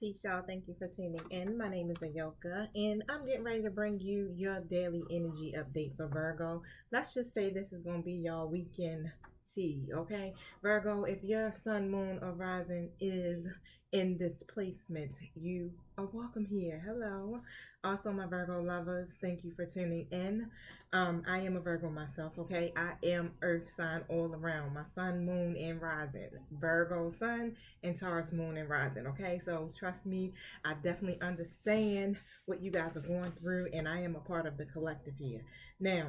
Peace, y'all. Thank you for tuning in. My name is Ayoka, and I'm getting ready to bring you your daily energy update for Virgo. Let's just say this is going to be y'all weekend tea, okay? Virgo, if your sun, moon, or rising is in this placement, you are welcome here. Hello. Also, my Virgo lovers, thank you for tuning in. I am a Virgo myself, okay? I am earth sign all around. My sun, moon, and rising. Virgo sun, and Taurus moon and rising. Okay, so trust me, I definitely understand what you guys are going through, and I am a part of the collective here. Now,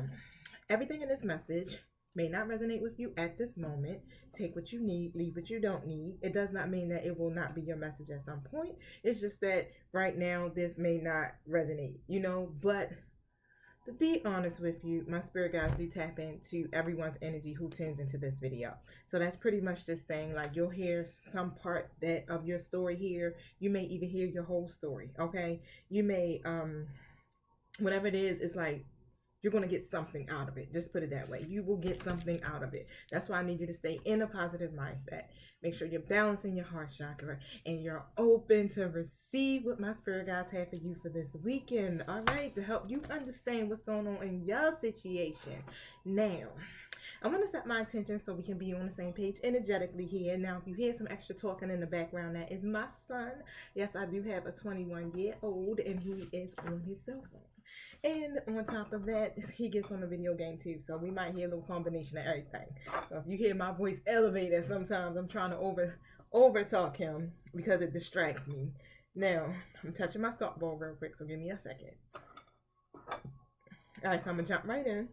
everything in this message may not resonate with you at this moment. Take what you need, leave what you don't need. It does not mean that it will not be your message at some point. It's just that right now this may not resonate, but to be honest with you, my spirit guides do tap into everyone's energy who tunes into this video. So that's pretty much just saying, like, you'll hear some part that of your story here. You may even hear your whole story, okay? You may whatever it is, it's like you're going to get something out of it. Just put it that way. You will get something out of it. That's why I need you to stay in a positive mindset. Make sure you're balancing your heart chakra and you're open to receive what my spirit guides have for you for this weekend. All right, to help you understand what's going on in your situation. Now, I'm going to set my attention so we can be on the same page energetically here. Now, if you hear some extra talking in the background, that is my son. Yes, I do have a 21-year-old, and he is on his cell phone. And on top of that, he gets on the video game too. So we might hear a little combination of everything. So if you hear my voice elevated, sometimes I'm trying to over talk him because it distracts me. Now, I'm touching my softball real quick, so give me a second. Alright, so I'm gonna jump right in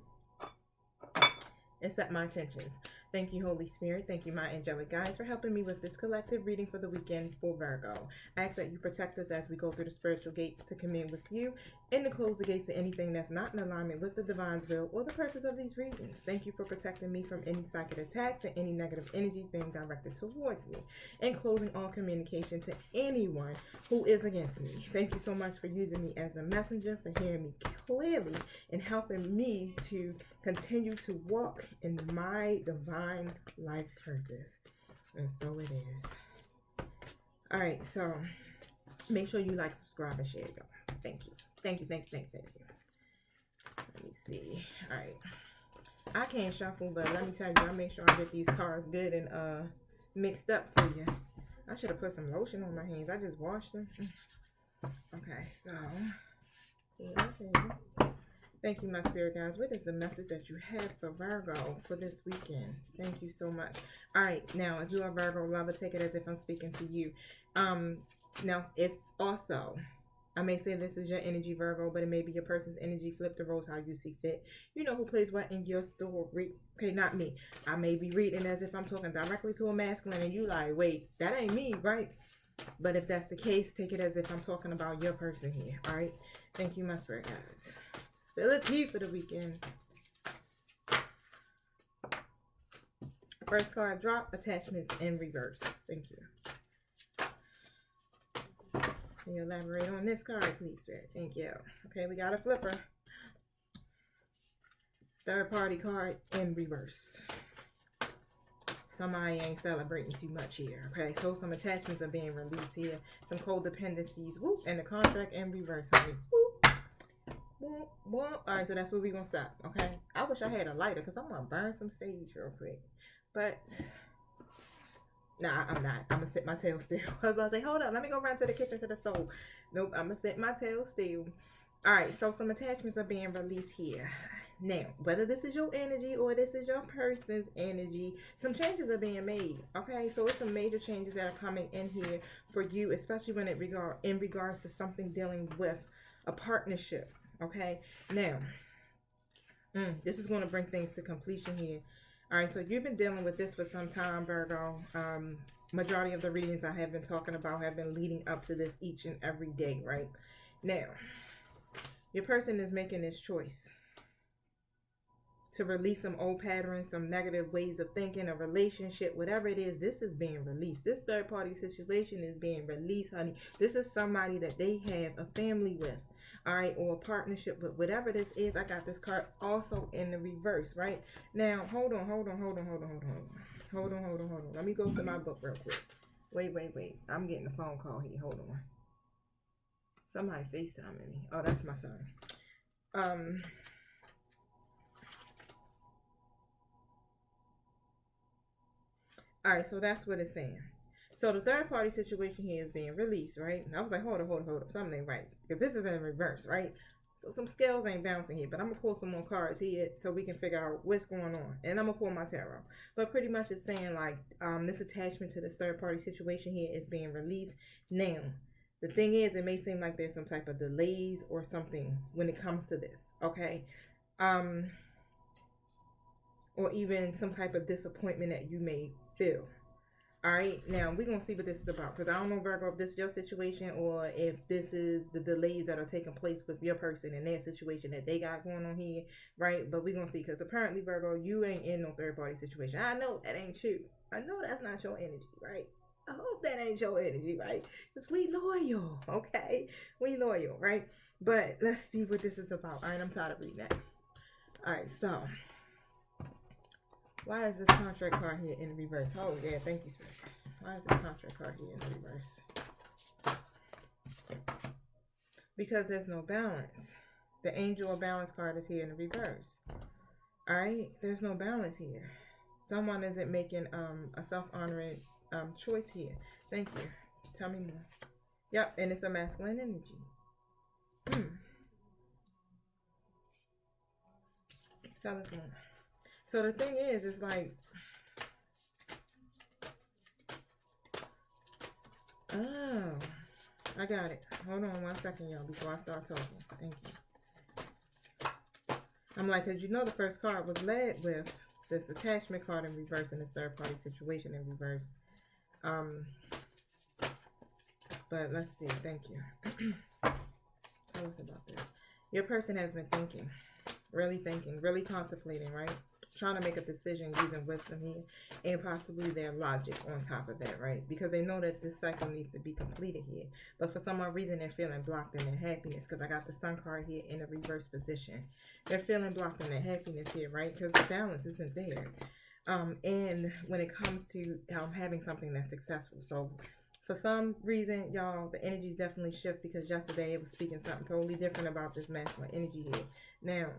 and set my intentions. Thank you, Holy Spirit. Thank you, my angelic guides, for helping me with this collective reading for the weekend for Virgo. I ask that you protect us as we go through the spiritual gates to commune with you and to close the gates to anything that's not in alignment with the divine's will or the purpose of these readings. Thank you for protecting me from any psychic attacks and any negative energies being directed towards me, and closing all communication to anyone who is against me. Thank you so much for using me as a messenger, for hearing me clearly, and helping me to continue to walk in my divine life purpose. And so it is. All right, so make sure you like, subscribe, and share, y'all. Thank you. Thank you. Let me see. All right. I can't shuffle, but let me tell you, I make sure I get these cards good and mixed up for you. I should have put some lotion on my hands. I just washed them. Okay, so thank you, my spirit guides. What is the message that you have for Virgo for this weekend? Thank you so much. All right, now, if you're a Virgo lover, take it as if I'm speaking to you. Now, if also, I may say this is your energy, Virgo, but it may be your person's energy. Flip the roles how you see fit. You know who plays what in your story. Okay, not me. I may be reading as if I'm talking directly to a masculine, and you like, wait, that ain't me, right? But if that's the case, take it as if I'm talking about your person here, all right? Thank you, my spirit guides. Spill the tea for the weekend. First card drop, attachments in reverse. Thank you. Can you elaborate on this card, please, Spirit? Thank you. Okay, we got a flipper. Third party card in reverse. Somebody ain't celebrating too much here. Okay, so some attachments are being released here. Some codependencies. Whoop, and the contract in reverse, honey. Whoop. Whoop, whoop. All right, so that's where we're going to stop, okay? I wish I had a lighter because I'm going to burn some sage real quick. But nah, I'm not. I'm going to sit my tail still. I was about to say, hold up, let me go run to the kitchen to the stove. Nope, I'm going to sit my tail still. All right, so some attachments are being released here. Now, whether this is your energy or this is your person's energy, some changes are being made, okay? So it's some major changes that are coming in here for you, especially when in regards to something dealing with a partnership, okay? Now, this is going to bring things to completion here. All right, so you've been dealing with this for some time, Virgo. Majority of the readings I have been talking about have been leading up to this each and every day, right? Now, your person is making this choice to release some old patterns, some negative ways of thinking, a relationship, whatever it is. This is being released. This third party situation is being released, honey. This is somebody that they have a family with, all right, or a partnership with, whatever this is. I got this card also in the reverse, right? Now, hold on. Let me go to my book real quick. Wait. I'm getting a phone call here. Hold on. Somebody FaceTiming me. Oh, that's my son. All right, so that's what it's saying. So the third party situation here is being released, right? And I was like, hold up. Something ain't right. Because this is in reverse, right? So some scales ain't bouncing here, but I'm going to pull some more cards here so we can figure out what's going on. And I'm going to pull my tarot. But pretty much it's saying like this attachment to this third party situation here is being released now. The thing is, it may seem like there's some type of delays or something when it comes to this, okay? Or even some type of disappointment that you may feel. All right, now we're gonna see what this is about, because I don't know, Virgo, if this is your situation or if this is the delays that are taking place with your person and their situation that they got going on here, right? But we're gonna see, because apparently, Virgo, you ain't in no third party situation. I know that ain't you. I know that's not your energy, right? I hope that ain't your energy, right? Because we loyal, okay? We loyal, right? But let's see what this is about. All right, I'm tired of reading that. All right, so why is this contract card here in reverse? Oh, yeah, thank you, Spirit. Why is this contract card here in reverse? Because there's no balance. The angel of balance card is here in the reverse. All right, there's no balance here. Someone isn't making a self-honoring choice here. Thank you. Tell me more. Yep, and it's a masculine energy. Tell us more. So the thing is, it's like, oh, I got it. Hold on 1 second, y'all, before I start talking. Thank you. I'm like, because you know the first card was led with this attachment card in reverse and this third party situation in reverse. But let's see. Thank you. Tell us about this. Your person has been thinking, really contemplating, right? Trying to make a decision using wisdom here and possibly their logic on top of that, right? Because they know that this cycle needs to be completed here. But for some odd reason, they're feeling blocked in their happiness, because I got the Sun card here in a reverse position. They're feeling blocked in their happiness here, right? Because the balance isn't there. And when it comes to having something that's successful. So for some reason, y'all, the energies definitely shift, because yesterday it was speaking something totally different about this masculine energy here. Now,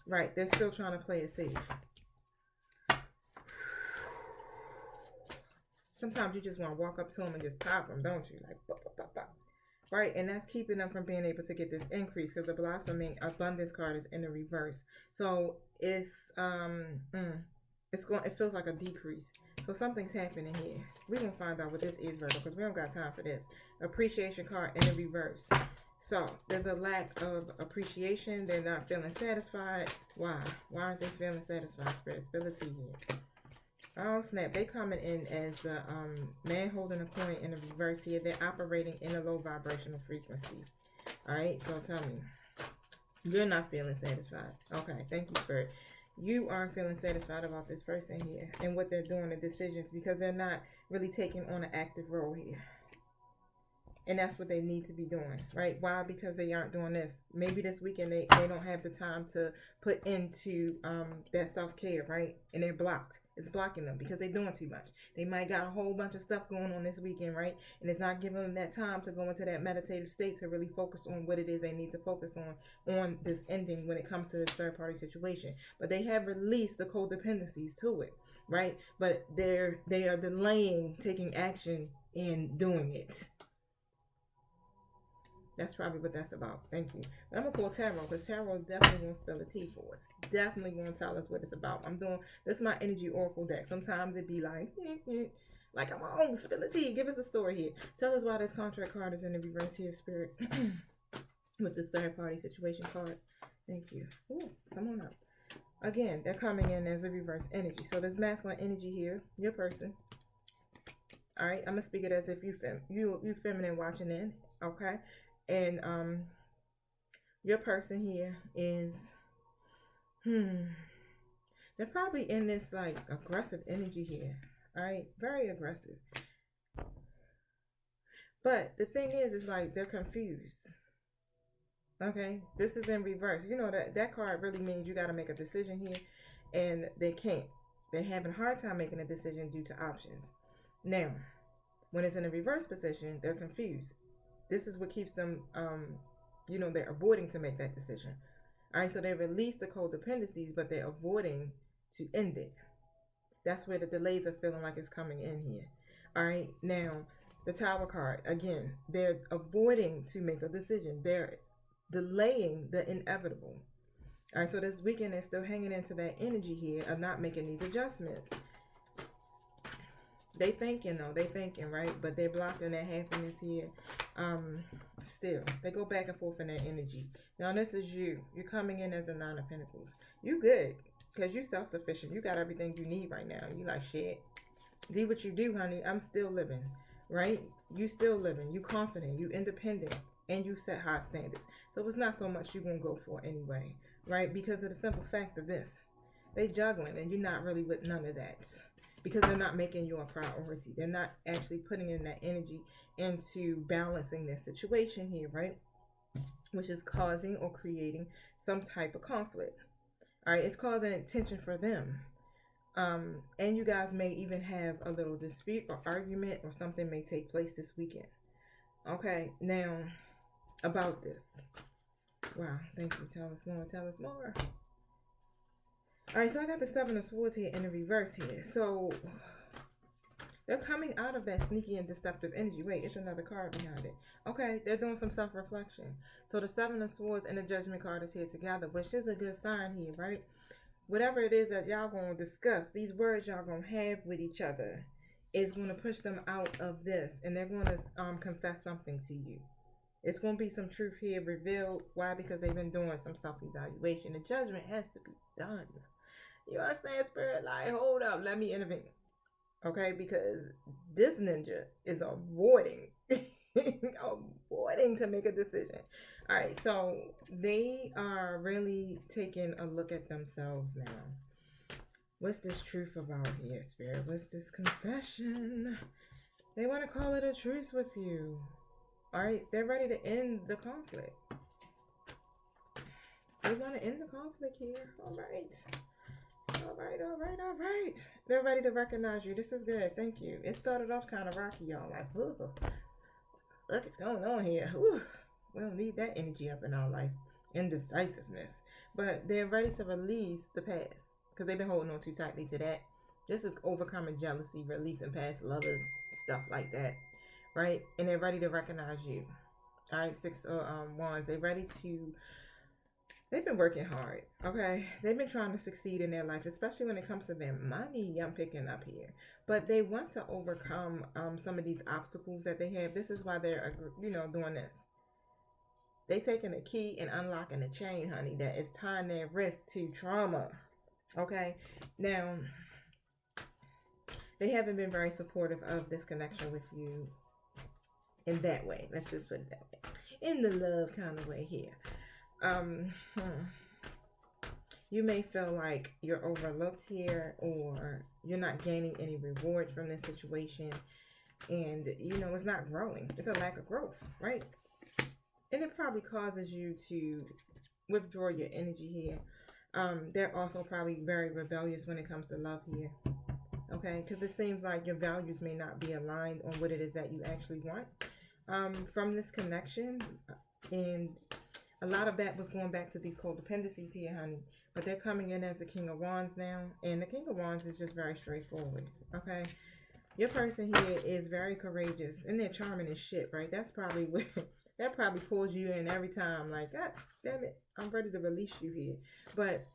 right, they're still trying to play it safe. Sometimes you just want to walk up to them and just pop them, don't you? Like, pop, pop, pop, pop. Right, and that's keeping them from being able to get this increase, because the blossoming abundance card is in the reverse. So it's it feels like a decrease. So something's happening here. We're gonna find out what this is, Virgo, because we don't got time for this. Appreciation card in the reverse. So there's a lack of appreciation. They're not feeling satisfied. Why? Why aren't they feeling satisfied? Spirit, spill the tea here. Oh snap! They coming in as the man holding a coin in the reverse here. They're operating in a low vibrational frequency. All right. So tell me, you're not feeling satisfied. Okay. Thank you, Spirit. You aren't feeling satisfied about this person here and what they're doing, the decisions, because they're not really taking on an active role here. And that's what they need to be doing, right? Why? Because they aren't doing this. Maybe this weekend they don't have the time to put into that self-care, right? And they're blocked. It's blocking them because they're doing too much. They might got a whole bunch of stuff going on this weekend, right? And it's not giving them that time to go into that meditative state to really focus on what it is they need to focus on this ending when it comes to this third-party situation. But they have released the codependencies to it, right? But they are delaying taking action and doing it. That's probably what that's about. Thank you. But I'm going to pull tarot, because tarot is definitely going to spill the tea for us. Definitely going to tell us what it's about. This is my energy oracle deck. Sometimes it be like, come on, spill the tea. Give us a story here. Tell us why this contract card is in the reverse here, Spirit. With this third party situation card. Thank you. Ooh, come on up. Again, they're coming in as a reverse energy. So this masculine energy here, your person. All right, I'm going to speak it as if you feminine watching in. Okay. And your person here is they're probably in this like aggressive energy here. All right, very aggressive. But the thing is like they're confused. Okay, this is in reverse. You know that card really means you got to make a decision here, and they can't. They're having a hard time making a decision due to options. Now, when it's in a reverse position, they're confused. This is what keeps them, they're avoiding to make that decision. All right, so they release the codependencies, but they're avoiding to end it. That's where the delays are feeling like it's coming in here. All right, now the Tower card, again, they're avoiding to make a decision. They're delaying the inevitable. All right, so this weekend they're still hanging into that energy here of not making these adjustments. They thinking though, right? But they're blocked in that happiness here. Still, they go back and forth in that energy. Now this is you. You're coming in as a Nine of Pentacles. You good, because you're self-sufficient. You got everything you need right now. You like, shit, do what you do, honey. I'm still living, right? You still living. You confident. You independent. And you set high standards. So it's not so much you're going to go for anyway, right? Because of the simple fact of this. They juggling and you're not really with none of that. Because they're not making you a priority. They're not actually putting in that energy into balancing their situation here, right? Which is causing or creating some type of conflict. All right, it's causing tension for them. And you guys may even have a little dispute or argument, or something may take place this weekend. Okay, now about this. Wow, thank you. Tell us more. Tell us more. All right, so I got the Seven of Swords here in the reverse here. So they're coming out of that sneaky and deceptive energy. Wait, it's another card behind it. Okay, they're doing some self-reflection. So the Seven of Swords and the Judgment card is here together, which is a good sign here, right? Whatever it is that y'all going to discuss, these words y'all going to have with each other is going to push them out of this. And they're going to confess something to you. It's going to be some truth here revealed. Why? Because they've been doing some self-evaluation. The judgment has to be done. You understand, Spirit? Like, hold up, let me intervene. Okay, because this ninja is avoiding avoiding to make a decision. All right, so they are really taking a look at themselves now. What's this truth about here, Spirit? What's this confession? They want to call it a truce with you. All right, they're ready to end the conflict. They want to end the conflict here. All right. All right. They're ready to recognize you. This is good. Thank you. It started off kind of rocky, y'all. Like, ooh, look, it's going on here. Ooh, we don't need that energy up in our life. Indecisiveness. But they're ready to release the past, because they've been holding on too tightly to that. This is overcoming jealousy, releasing past lovers, stuff like that. Right? And they're ready to recognize you. All right, Six of Wands. They're ready to... They've been working hard, okay? They've been trying to succeed in their life, especially when it comes to their money. I'm picking up here. But they want to overcome some of these obstacles that they have. This is why they're, doing this. They taking a key and unlocking the chain, honey, that is tying their wrist to trauma, okay? Now, they haven't been very supportive of this connection with you in that way. Let's just put it that way. In the love kind of way here. You may feel like you're overlooked here, or you're not gaining any reward from this situation, and it's not growing. It's a lack of growth, right? And it probably causes you to withdraw your energy here. They're also probably very rebellious when it comes to love here, okay? Because it seems like your values may not be aligned on what it is that you actually want from this connection. And a lot of that was going back to these codependencies here, honey. But they're coming in as the King of Wands now. And the King of Wands is just very straightforward, okay? Your person here is very courageous. And they're charming as shit, right? That's probably what... That probably pulls you in every time. Like, God damn it, I'm ready to release you here. But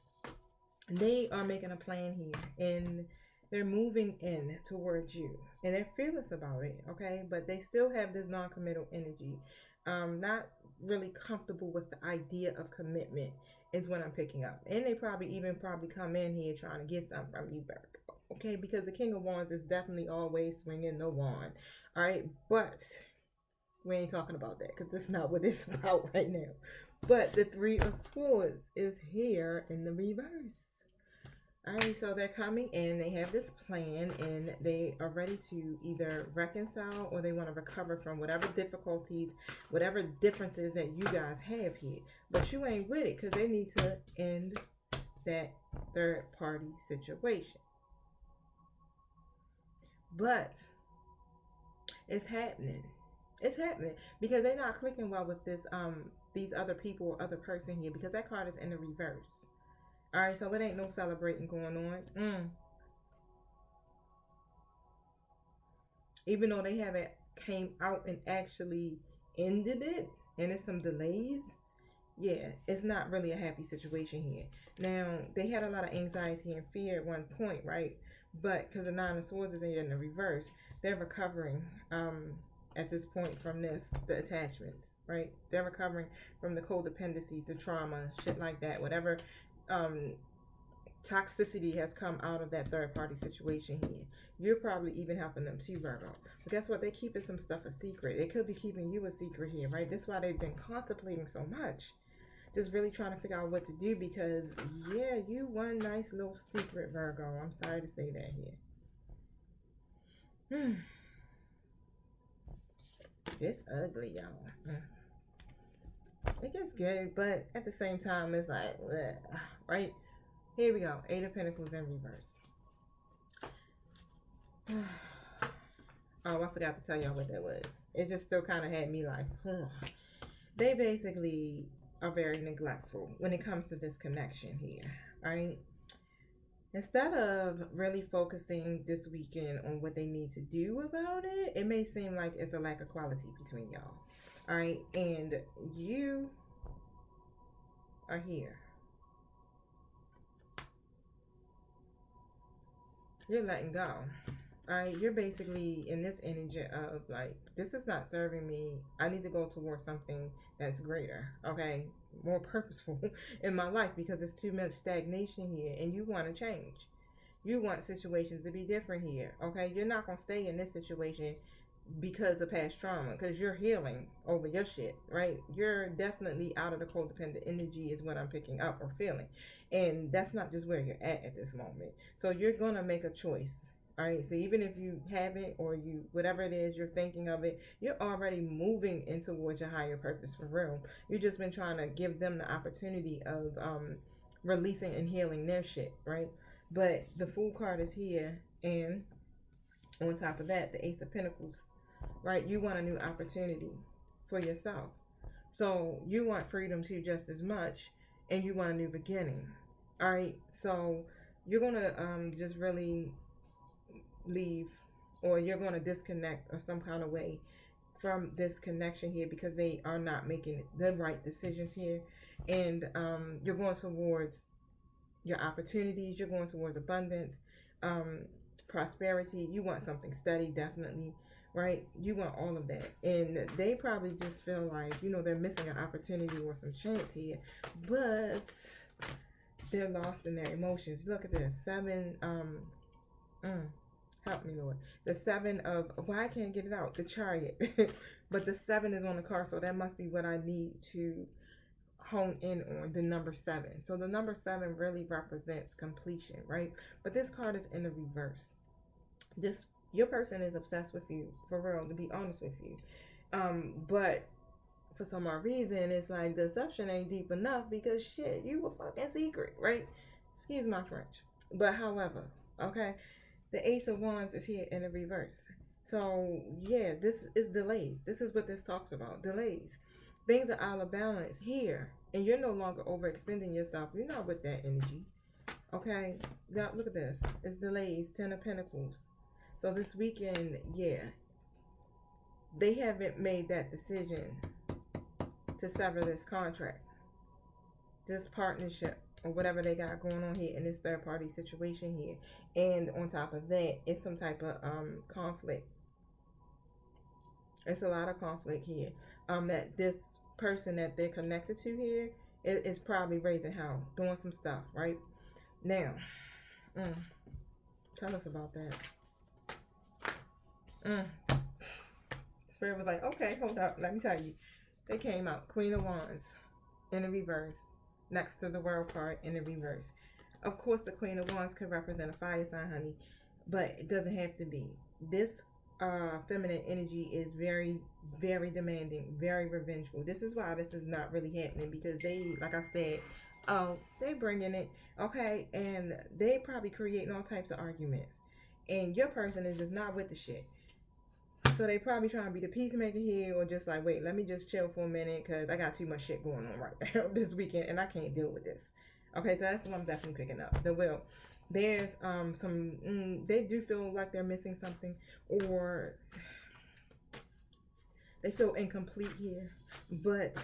they are making a plan here. And they're moving in towards you. And they're fearless about it, okay? But they still have this non-committal energy. Not really comfortable with the idea of commitment is what I'm picking up. And they probably come in here trying to get something from you, Virgo. Okay? Because the King of Wands is definitely always swinging the wand. All right? But... we ain't talking about that, because that's not what it's about right now. But the Three of Swords is here in the reverse. Alright, so they're coming in. They have this plan, and they are ready to either reconcile, or they want to recover from whatever difficulties, whatever differences that you guys have here. But you ain't with it, because they need to end that third party situation. But It's happening. It's happening because they're not clicking well with this these other people or other person here, because that card is in the reverse. All right, so it ain't no celebrating going on. Even though they haven't came out and actually ended it, and there's some delays. Yeah, it's not really a happy situation here. Now, they had a lot of anxiety and fear at one point, right? But because the Nine of Swords is in the reverse, they're recovering at this point from the attachments, right? They're recovering from the codependencies, the trauma, shit like that, whatever toxicity has come out of that third party situation here. You're probably even helping them too, Virgo. But guess what? They're keeping some stuff a secret. They could be keeping you a secret here, right? That's why they've been contemplating so much. Just really trying to figure out what to do, because yeah, you one nice little secret, Virgo. I'm sorry to say that here. It's ugly, y'all. It gets good, but at the same time, it's like, bleh, right? Here we go. Eight of Pentacles in reverse. Oh, I forgot to tell y'all what that was. It just still kind of had me like, ugh. They basically are very neglectful when it comes to this connection here, right? Instead of really focusing this weekend on what they need to do about it, it may seem like it's a lack of quality between y'all, all right? And you are here. You're letting go. All right, you're basically in this energy of like, this is not serving me. I need to go towards something that's greater, okay, more purposeful in my life, because it's too much stagnation here, and you want to change. You want situations to be different here, okay? You're not going to stay in this situation because of past trauma, because you're healing over your shit, right? You're definitely out of the codependent energy is what I'm picking up or feeling, and that's not just where you're at this moment. So you're going to make a choice. All right, so even if you haven't, or you, whatever it is, you're thinking of it, you're already moving in towards your higher purpose for real. You've just been trying to give them the opportunity of releasing and healing their shit, right? But the Fool card is here, and on top of that, the Ace of Pentacles, right? You want a new opportunity for yourself. So you want freedom too just as much, and you want a new beginning, all right? So you're going to just really leave, or you're going to disconnect or some kind of way from this connection here, because they are not making the right decisions here. And you're going towards your opportunities, you're going towards abundance, prosperity. You want something steady, definitely, right? You want all of that. And they probably just feel like, you know, they're missing an opportunity or some chance here, but they're lost in their emotions. Look at this, seven, help me, Lord. The seven of, why I can't get it out? The Chariot. But the seven is on the card, so that must be what I need to hone in on, the number seven. So the number seven really represents completion, right? But this card is in the reverse. Your person is obsessed with you, for real, to be honest with you. But for some odd reason, it's like the deception ain't deep enough, because shit, you were fucking secret, right? Excuse my French. But however, okay, the Ace of Wands is here in the reverse. So yeah, this is delays. This is what this talks about, delays. Things are out of balance here, and you're no longer overextending yourself. You're not with that energy, okay? Now look at this. It's delays, Ten of Pentacles. So this weekend, yeah, they haven't made that decision to sever this contract, this partnership, or whatever they got going on here in this third party situation here. And on top of that, it's some type of conflict. It's a lot of conflict here. That this person that they're connected to here is probably raising hell, doing some stuff, right? Now, tell us about that. Spirit was like, okay, hold up, let me tell you. They came out, Queen of Wands in the reverse, next to the World card in the reverse. Of course, the Queen of Wands could represent a fire sign, honey, but it doesn't have to be. This feminine energy is very, very demanding, very revengeful. This is why this is not really happening, because they, like I said, they bringing it, okay, and they probably creating all types of arguments, and your person is just not with the shit. So they probably trying to be the peacemaker here, or just like, wait, let me just chill for a minute because I got too much shit going on right now this weekend and I can't deal with this. Okay, so that's what I'm definitely picking up. The will. There's they do feel like they're missing something, or they feel incomplete here, but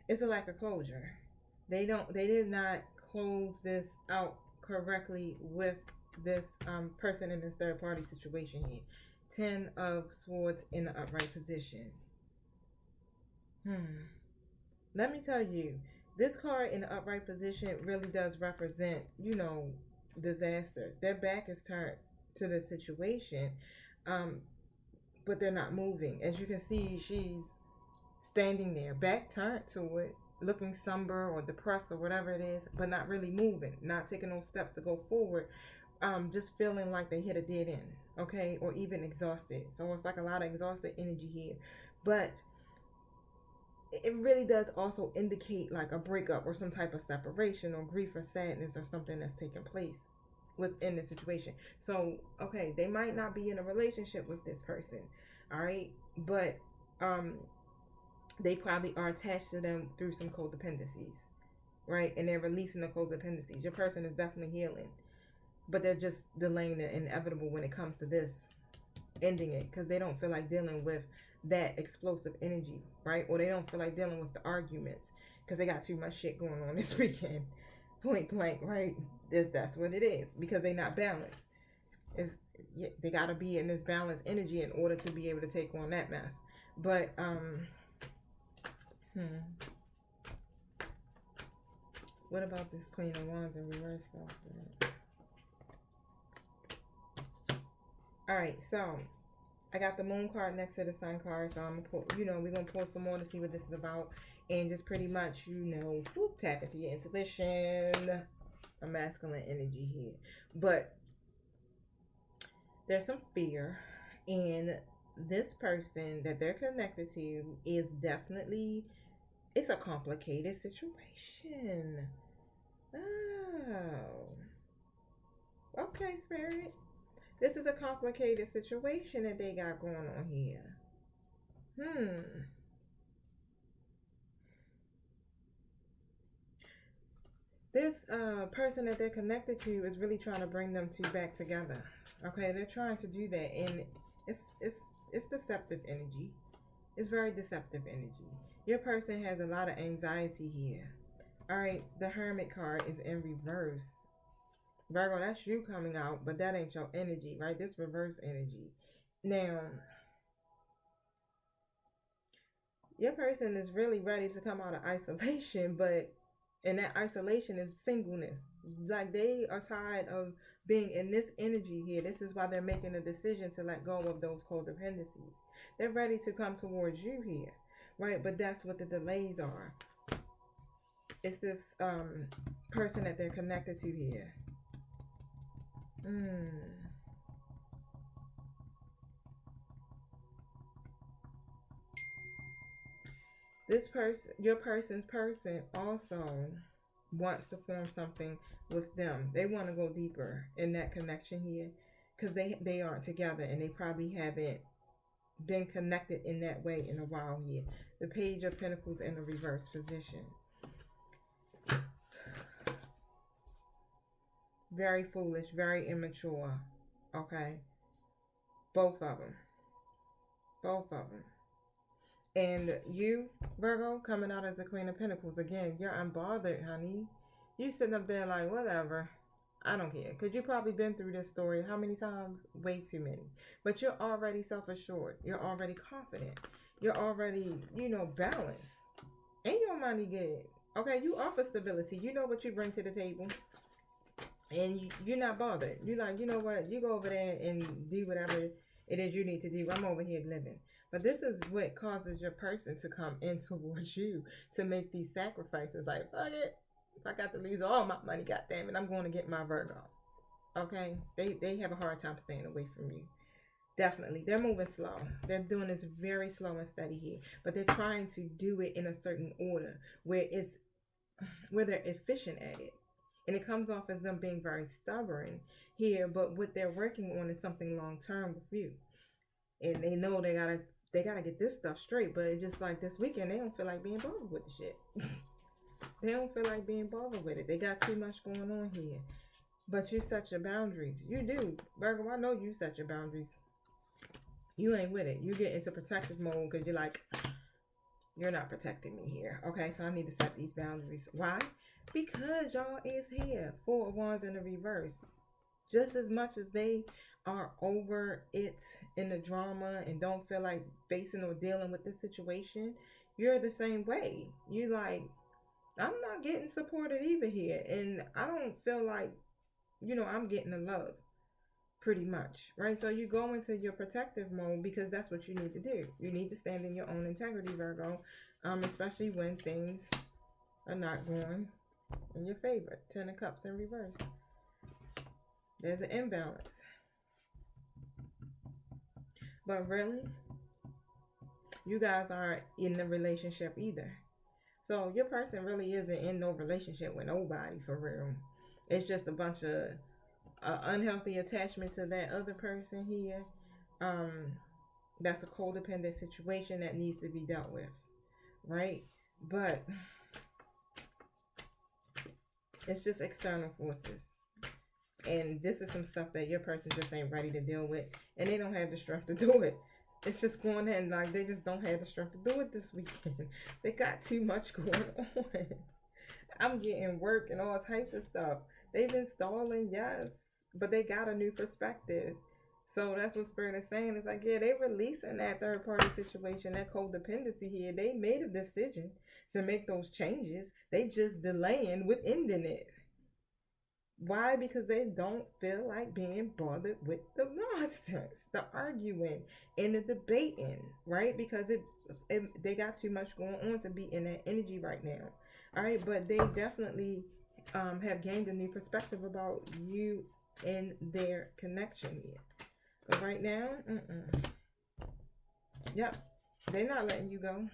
it's a lack of closure. They did not close this out correctly with this person in this third party situation here. 10 of Swords in the upright position. Let me tell you, this card in the upright position really does represent, disaster. Their back is turned to the situation, but they're not moving. As you can see, she's standing there, back turned to it, looking somber or depressed or whatever it is, but not really moving, not taking those steps to go forward. Just feeling like they hit a dead end, okay, or even exhausted. So it's like a lot of exhausted energy here, but it really does also indicate like a breakup or some type of separation or grief or sadness or something that's taking place within the situation. So, okay, they might not be in a relationship with this person, all right, but they probably are attached to them through some codependencies, right? And they're releasing the codependencies. Your person is definitely healing, but they're just delaying the inevitable when it comes to this, ending it, because they don't feel like dealing with that explosive energy, right? Or they don't feel like dealing with the arguments because they got too much shit going on this weekend. Point blank, right? That's what it is, because they're not balanced. They got to be in this balanced energy in order to be able to take on that mess. But what about this Queen of Wands in reverse? All right, so I got the Moon card next to the Sun card, so I'm gonna pull, we're gonna pull some more to see what this is about, and just pretty much, tap into your intuition, a masculine energy here. But there's some fear, and this person that they're connected to is definitely, it's a complicated situation. Oh, okay, Spirit. This is a complicated situation that they got going on here. This person that they're connected to is really trying to bring them two back together. Okay, they're trying to do that, and it's deceptive energy. It's very deceptive energy. Your person has a lot of anxiety here. All right, the Hermit card is in reverse. Virgo, that's you coming out, but that ain't your energy, right? This reverse energy. Now, your person is really ready to come out of isolation, but and that isolation is singleness. Like, they are tired of being in this energy here. This is why they're making a decision to let go of those codependencies. They're ready to come towards you here, right? But that's what the delays are. It's this person that they're connected to here. This person, your person's person, also wants to form something with them. They want to go deeper in that connection here, because they aren't together, and they probably haven't been connected in that way in a while here. The Page of Pentacles in the reverse position. Very foolish, very immature. Okay, both of them. And you, Virgo, coming out as the Queen of Pentacles. Again, you're unbothered, honey. You sitting up there like, whatever, I don't care. Because you've probably been through this story how many times? Way too many. But you're already self-assured. You're already confident. You're already, balanced. And your money good. Okay, you offer stability. You know what you bring to the table. And you're not bothered. You're like, you know what? You go over there and do whatever it is you need to do. I'm over here living. But this is what causes your person to come in towards you, to make these sacrifices. Like, fuck it. If I got to lose all my money, goddamn it, I'm going to get my Virgo. Okay? They have a hard time staying away from you. Definitely. They're moving slow. They're doing this very slow and steady here. But they're trying to do it in a certain order where they're efficient at it. And it comes off as them being very stubborn here, but what they're working on is something long term with you. And they know they gotta get this stuff straight, but it's just like this weekend they don't feel like being bothered with the shit. They don't feel like being bothered with it. They got too much going on here. But you set your boundaries. You do. Virgo, I know you set your boundaries. You ain't with it. You get into protective mode because you're like, you're not protecting me here. Okay, so I need to set these boundaries. Why? Because y'all is here. Four of Wands in the reverse. Just as much as they are over it in the drama and don't feel like facing or dealing with this situation, you're the same way. You like, I'm not getting supported either here. And I don't feel like, I'm getting the love pretty much, right? So you go into your protective mode because that's what you need to do. You need to stand in your own integrity, Virgo, especially when things are not going in your favor. 10 of Cups in reverse. There's an imbalance. But really, you guys aren't in a relationship either. So your person really isn't in no relationship with nobody for real. It's just a bunch of unhealthy attachment to that other person here. That's a codependent situation that needs to be dealt with, right? But it's just external forces. And this is some stuff that your person just ain't ready to deal with. And they don't have the strength to do it. It's just going in like they just don't have the strength to do it this weekend. They got too much going on. I'm getting work and all types of stuff. They've been stalling, yes. But they got a new perspective. So that's what Spirit is saying. It's like, yeah, they releasing that third party situation, that codependency here. They made a decision to make those changes. They just delaying with ending it. Why? Because they don't feel like being bothered with the nonsense, the arguing and the debating, right? Because they got too much going on to be in that energy right now. All right, but they definitely have gained a new perspective about you and their connection here. But right now, yep, they're not letting you go.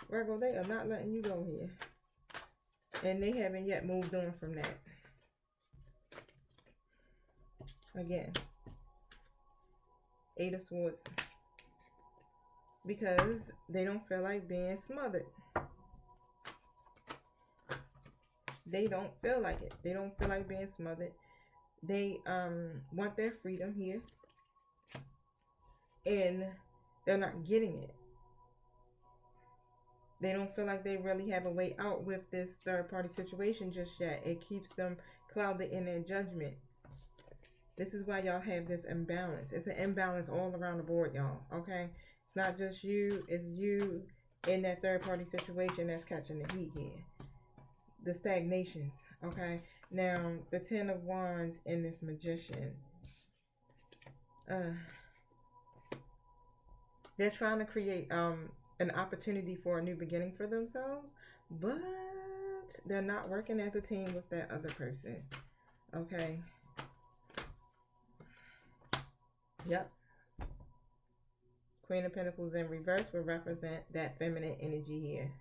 Virgo, they are not letting you go here. And they haven't yet moved on from that. Again, 8 of Swords. Because they don't feel like being smothered. They don't feel like it. They don't feel like being smothered. They want their freedom here. And they're not getting it. They don't feel like they really have a way out with this third party situation just yet. It keeps them clouded in their judgment. This is why y'all have this imbalance. It's an imbalance all around the board, y'all. Okay? It's not just you. It's you in that third party situation that's catching the heat here. The stagnations. Okay? Now, the 10 of Wands and this Magician. They're trying to create an opportunity for a new beginning for themselves, but they're not working as a team with that other person. Okay. Yep. Queen of Pentacles in reverse will represent that feminine energy here.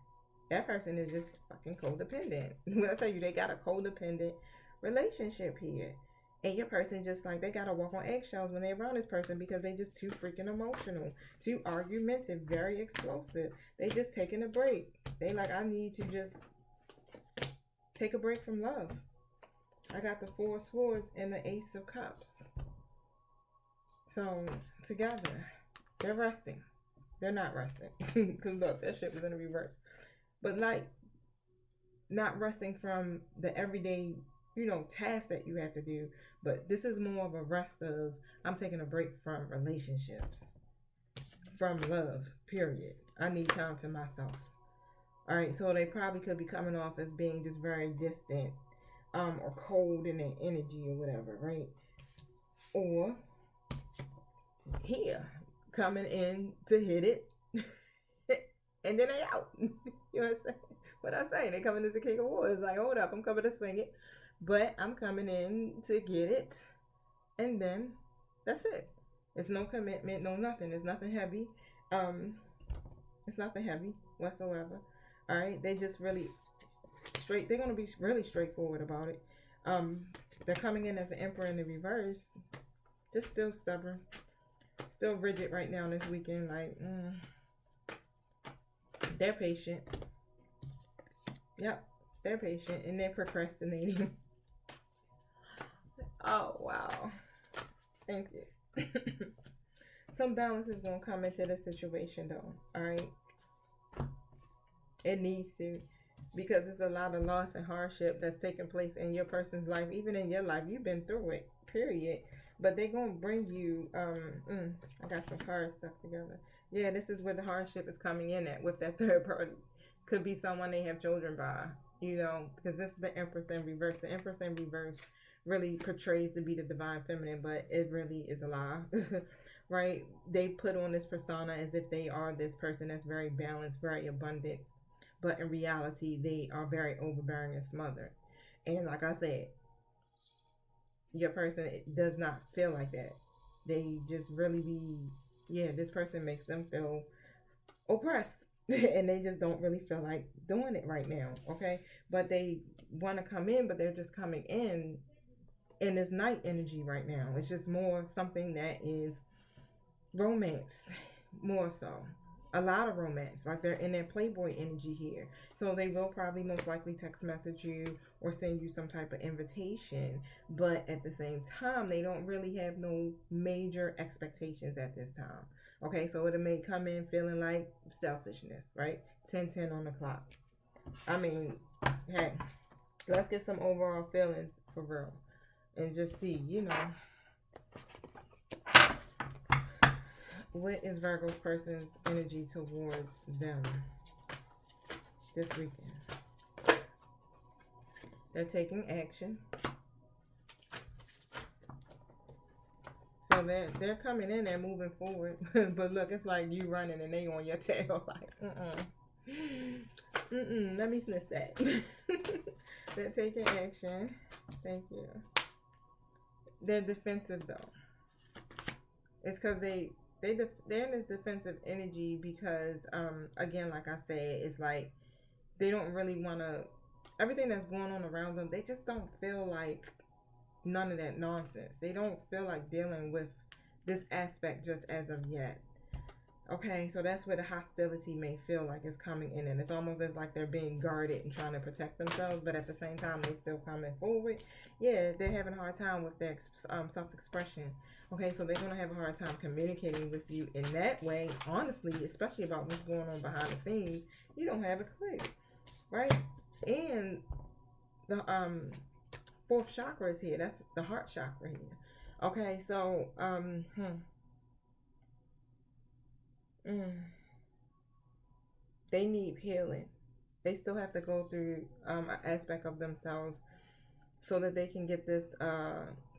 That person is just fucking codependent. When I tell you they got a codependent relationship here. And your person just like, they gotta walk on eggshells when they're around this person because they just too freaking emotional, too argumentative, very explosive. They just taking a break. They like, I need to just take a break from love. I got the 4 of Swords and the Ace of Cups. So together, they're resting. They're not resting. Because look, that shit was in the reverse. But like, not resting from the everyday tasks that you have to do, but this is more of a rest of, I'm taking a break from relationships, from love, period. I need time to myself. All right, so they probably could be coming off as being just very distant, or cold in their energy or whatever, right? Or here, coming in to hit it, and then they out. You know what I'm saying? What I say, they coming as the King of Wands. Like, hold up, I'm coming to swing it. But I'm coming in to get it. And then that's it. It's no commitment, no nothing. It's nothing heavy. It's nothing heavy whatsoever. Alright. They just really They're going to be really straightforward about it. They're coming in as the Emperor in the reverse. Just still stubborn. Still rigid right now this weekend. Like, they're patient. Yep, they're patient and they're procrastinating. Oh, wow. Thank you. Some balance is going to come into the situation, though. All right? It needs to. Because there's a lot of loss and hardship that's taking place in your person's life. Even in your life. You've been through it. Period. But they're going to bring you... I got some cards stuck together. Yeah, this is where the hardship is coming in at with that third party. Could be someone they have children by. You know, because this is the Empress in reverse. The Empress in reverse really portrays to be the divine feminine, but it really is a lie. Right? They put on this persona as if they are this person that's very balanced, very abundant, but in reality they are very overbearing and smothered. And like I said, your person does not feel like that. They just really this person makes them feel oppressed. And they just don't really feel like doing it right now. Okay, but they want to come in, but they're just coming in this night energy right now. It's just more something that is romance, more so. A lot of romance, like they're in their playboy energy here. So they will probably most likely text message you or send you some type of invitation, but at the same time they don't really have no major expectations at this time. Okay, so it may come in feeling like selfishness, right? 10:10 on the clock. I mean, hey, let's get some overall feelings for real and just see, what is Virgo's person's energy towards them this weekend? They're taking action. So they're coming in, they're moving forward. But look, it's like you running and they on your tail. Like, let me sniff that. They're taking action. Thank you. They're defensive though. It's because they're in this defensive energy because again, like I said, it's like they don't really want to, everything that's going on around them, they just don't feel like none of that nonsense. They don't feel like dealing with this aspect just as of yet. Okay, so that's where the hostility may feel like it's coming in, and it's almost as like they're being guarded and trying to protect themselves, but at the same time they still coming forward. Yeah, they're having a hard time with their self-expression. Okay, so they're going to have a hard time communicating with you in that way, honestly, especially about what's going on behind the scenes. You don't have a clue, right? And the fourth chakra is here. That's the heart chakra here. Okay, so they need healing. They still have to go through an aspect of themselves so that they can get this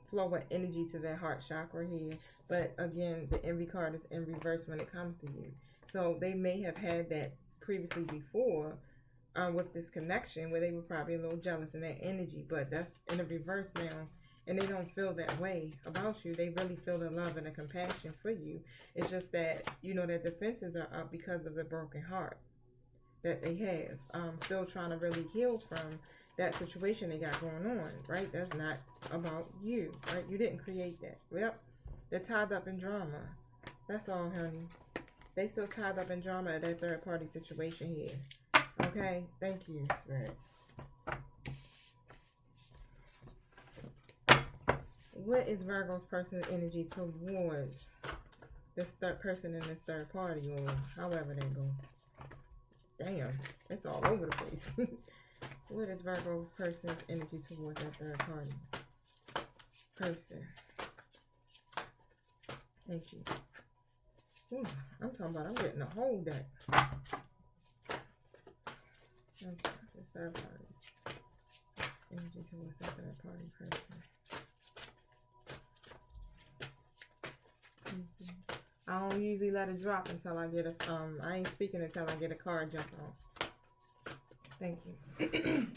flow of energy to their heart chakra here. But again, the envy card is in reverse when it comes to you. So they may have had that previously before with this connection where they were probably a little jealous in that energy. But that's in the reverse now. And they don't feel that way about you. They really feel the love and the compassion for you. It's just that, their defenses are up because of the broken heart that they have. Still trying to really heal from that situation they got going on, right? That's not about you, right? You didn't create that. Yep. They're tied up in drama. That's all, honey. They still tied up in drama of that third party situation here. Okay? Thank you, Spirit. What is Virgo's person's energy towards this third person in this third party, or however they go? Damn, it's all over the place. What is Virgo's person's energy towards that third party person? Thank you. Ooh, I'm talking about I'm getting a whole deck. Okay, this third party. Energy towards that third party person. I don't usually let it drop until I get a I ain't speaking until I get a card jump on. Thank you.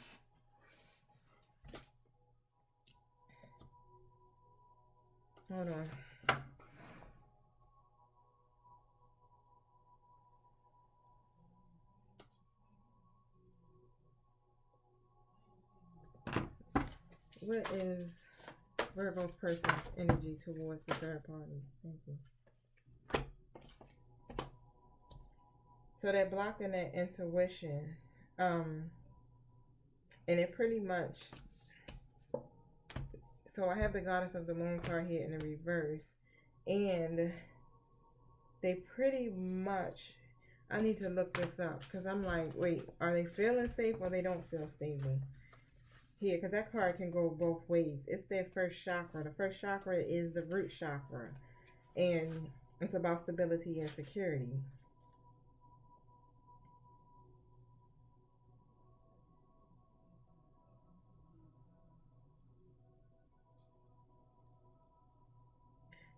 Hold on. what is Virgo's person's energy towards the third party? Thank you. So they're blocked in their intuition. And it pretty much, so I have the Goddess of the Moon card here in the reverse, and they pretty much, I need to look this up because I'm like, wait, are they feeling safe or they don't feel stable? Here, because that card can go both ways. It's their first chakra. The first chakra is the root chakra, and it's about stability and security.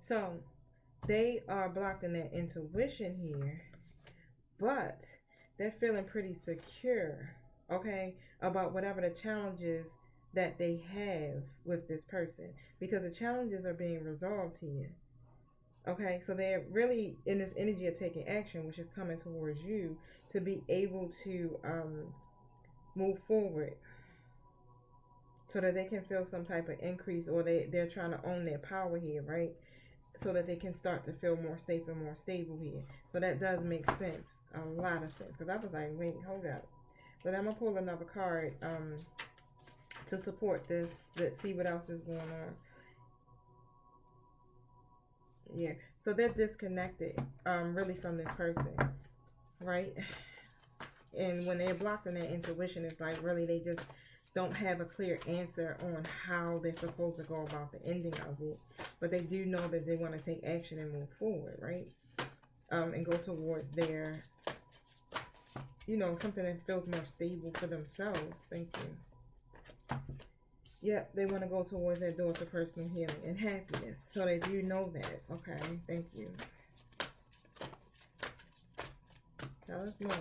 So they are blocked in their intuition here, but they're feeling pretty secure, okay, about whatever the challenges that they have with this person, because the challenges are being resolved here. Okay, so they're really in this energy of taking action, which is coming towards you to be able to move forward so that they can feel some type of increase, or they're trying to own their power here, right? So that they can start to feel more safe and more stable here. So that does make sense, a lot of sense. Because I was like, wait, hold up. But I'm going to pull another card to support this. Let's see what else is going on. Yeah, so they're disconnected really from this person, right? And when they're blocked in their intuition, it's like really they just don't have a clear answer on how they're supposed to go about the ending of it, but they do know that they want to take action and move forward, right? And go towards their, you know, something that feels more stable for themselves. Thank you. Yep, they want to go towards their door to personal healing and happiness. So they do know that. Okay, thank you. Tell us more.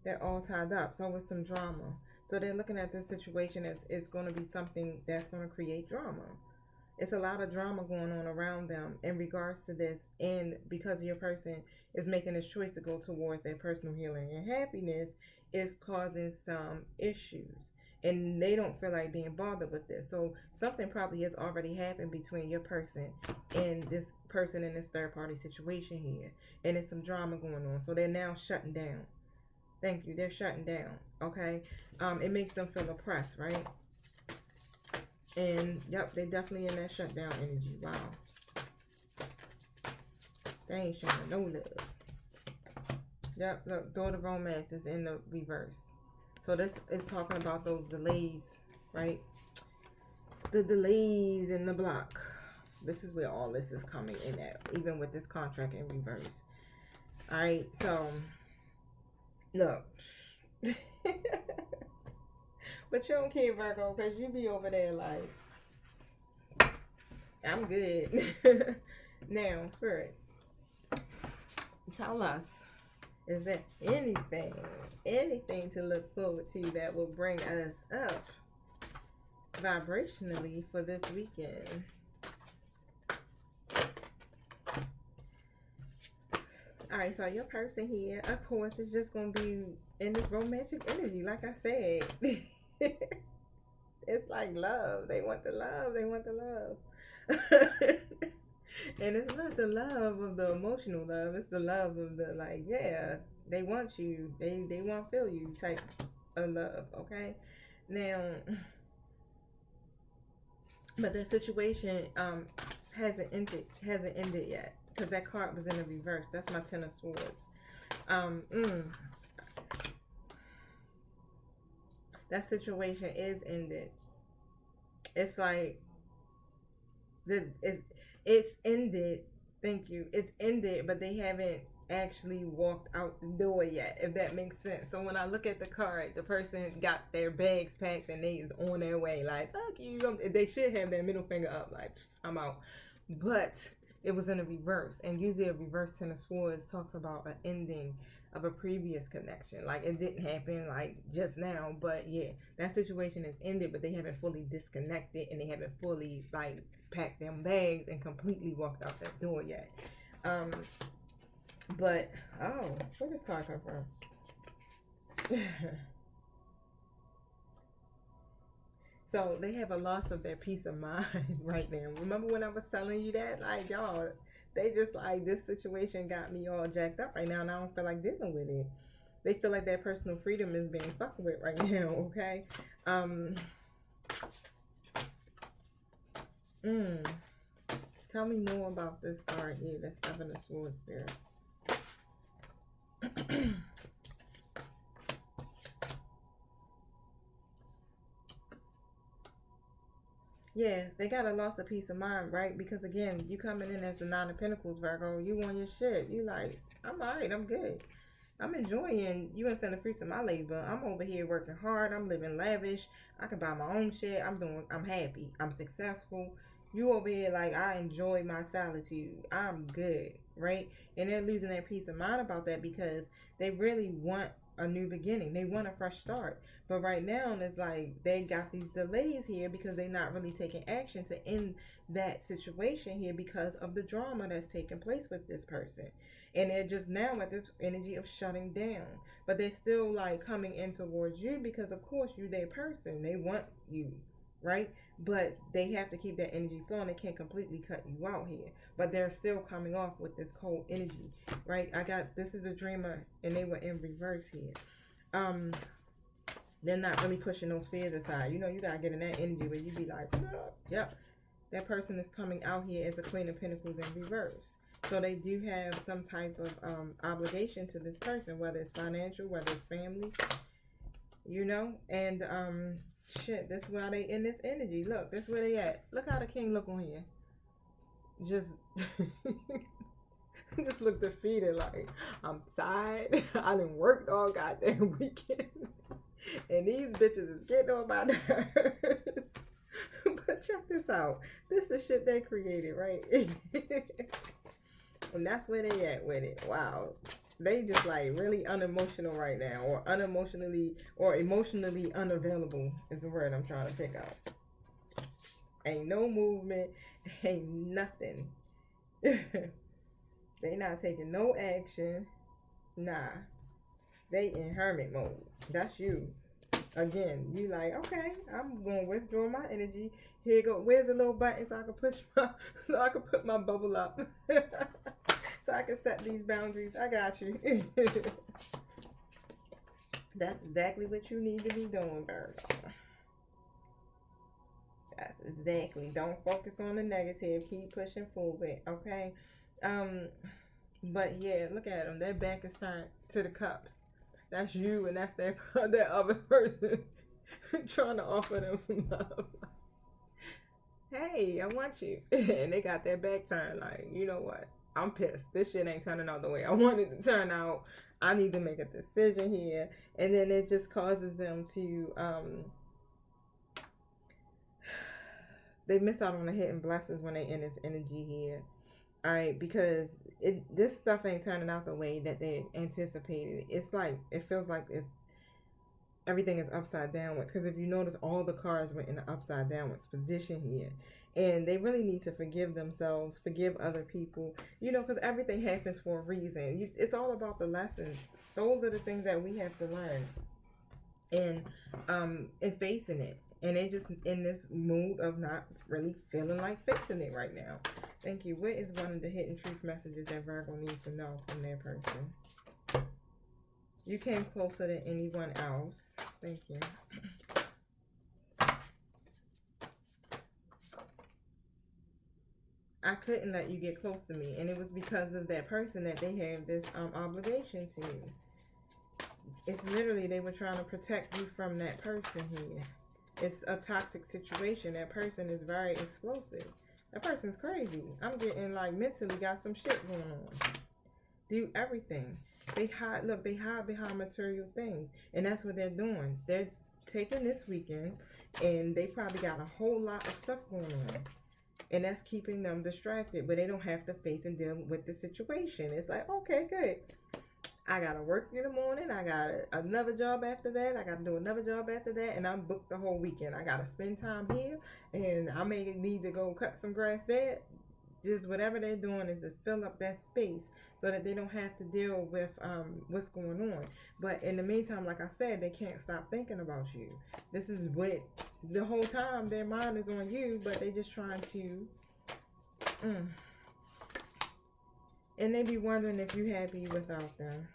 They're all tied up, so with some drama. So they're looking at this situation as it's going to be something that's going to create drama. It's a lot of drama going on around them in regards to this, and because your person is making this choice to go towards their personal healing and happiness, is causing some issues, and they don't feel like being bothered with this. So something probably has already happened between your person and this person in this third party situation here, and there's some drama going on. So they're now shutting down. Thank you. They're shutting down. Okay. It makes them feel oppressed, right? And yep, they definitely in that shutdown energy. Wow. They ain't showing no love. Yep, look, door to romance is in the reverse. So this is talking about those delays, right? The delays in the block. This is where all this is coming in at, even with this contract in reverse. All right, so look. But you don't care, Virgo, because you be over there like, I'm good. Now, Spirit, tell us, is there anything to look forward to that will bring us up vibrationally for this weekend? Alright, so your person here, of course, is just going to be in this romantic energy, like I said. It's like love. They want the love. They want the love. And it's not the love of the emotional love. It's the love of the, like, yeah, they want you. They want to feel you type of love, okay? Now, but the situation hasn't ended yet, because that card was in the reverse. That's my Ten of Swords. That situation is ended. It's like it's ended. Thank you. It's ended, but they haven't actually walked out the door yet, if that makes sense. So when I look at the card, the person got their bags packed and they is on their way, like, fuck you. They should have their middle finger up, like, I'm out. But it was in a reverse, and usually a reverse Ten of Swords talks about an ending of a previous connection. Like, it didn't happen like just now, but yeah, that situation is ended, but they haven't fully disconnected, and they haven't fully like packed them bags and completely walked out that door yet. But oh, where does this card come from? So they have a loss of their peace of mind right now. Remember when I was telling you that? Like, y'all, they just like, this situation got me all jacked up right now, and I don't feel like dealing with it. They feel like their personal freedom is being fucked with right now, okay? Um, Tell me more about this card here, the Seven of Swords Spirit. Yeah, they got a loss of peace of mind, right? Because again, you coming in as the Nine of Pentacles, Virgo. You on your shit. You like, I'm alright, I'm good. I'm enjoying you and the fruits of my labor. I'm over here working hard. I'm living lavish. I can buy my own shit. I'm happy. I'm successful. You over here like, I enjoy my solitude. I'm good, right? And they're losing their peace of mind about that because they really want a new beginning. They want a fresh start. But right now, it's like they got these delays here because they're not really taking action to end that situation here because of the drama that's taking place with this person. And they're just now at this energy of shutting down. But they're still like coming in towards you because, of course, you're their person. They want you, right? But they have to keep that energy flowing. They can't completely cut you out here. But they're still coming off with this cold energy, right? This is a dreamer, and they were in reverse here. They're not really pushing those fears aside. You know, you gotta get in that energy where you be like, yep, that person is coming out here as a Queen of Pentacles in reverse. So they do have some type of obligation to this person, whether it's financial, whether it's family, you know. And shit, that's why they in this energy. Look, that's where they at. Look how the king look on here. Just just look defeated, like, I'm tired. I done worked all goddamn weekend. And these bitches is getting on my nerves. But check this out. This the shit they created, right? And that's where they at with it. Wow. They just like really unemotional right now. Or unemotionally or emotionally unavailable is the word I'm trying to pick out. Ain't no movement. Ain't nothing. They not taking no action. Nah. They in hermit mode. That's you. Again, you like, okay, I'm going to withdraw my energy. Here you go. Where's the little button so I can put my bubble up. So I can set these boundaries. I got you. That's exactly what you need to be doing, Virgo. That's exactly. Don't focus on the negative. Keep pushing forward, okay? But yeah, look at them. Their back is turned to the cups. That's you, and that's that other person trying to offer them some love. Hey, I want you. And they got their back turned like, you know what? I'm pissed. This shit ain't turning out the way I wanted to turn out. I need to make a decision here. And then it just causes them to, they miss out on the hidden blessings when they in this energy here. All right, because this stuff ain't turning out the way that they anticipated. It's like, it feels like everything is upside downwards. Because if you notice, all the cards were in the upside downwards position here. And they really need to forgive themselves, forgive other people, you know, because everything happens for a reason. It's all about the lessons. Those are the things that we have to learn. And facing it. And they just in this mood of not really feeling like fixing it right now. Thank you. What is one of the hidden truth messages that Virgo needs to know from their person? You came closer than anyone else. Thank you. I couldn't let you get close to me. And it was because of that person that they have this obligation to you. It's literally they were trying to protect you from that person here. It's a toxic situation. That person is very explosive. That person's crazy. I'm getting like mentally got some shit going on. Do everything. They hide behind material things. And that's what they're doing. They're taking this weekend and they probably got a whole lot of stuff going on. And that's keeping them distracted. But they don't have to face and deal with the situation. It's like, okay, good. I got to work in the morning. I got another job after that. I got to do another job after that. And I'm booked the whole weekend. I got to spend time here. And I may need to go cut some grass there. just whatever they're doing is to fill up that space so that they don't have to deal with what's going on. But in the meantime, like I said, they can't stop thinking about you. This is what the whole time their mind is on you, but they just trying to and they be wondering if you're happy without them.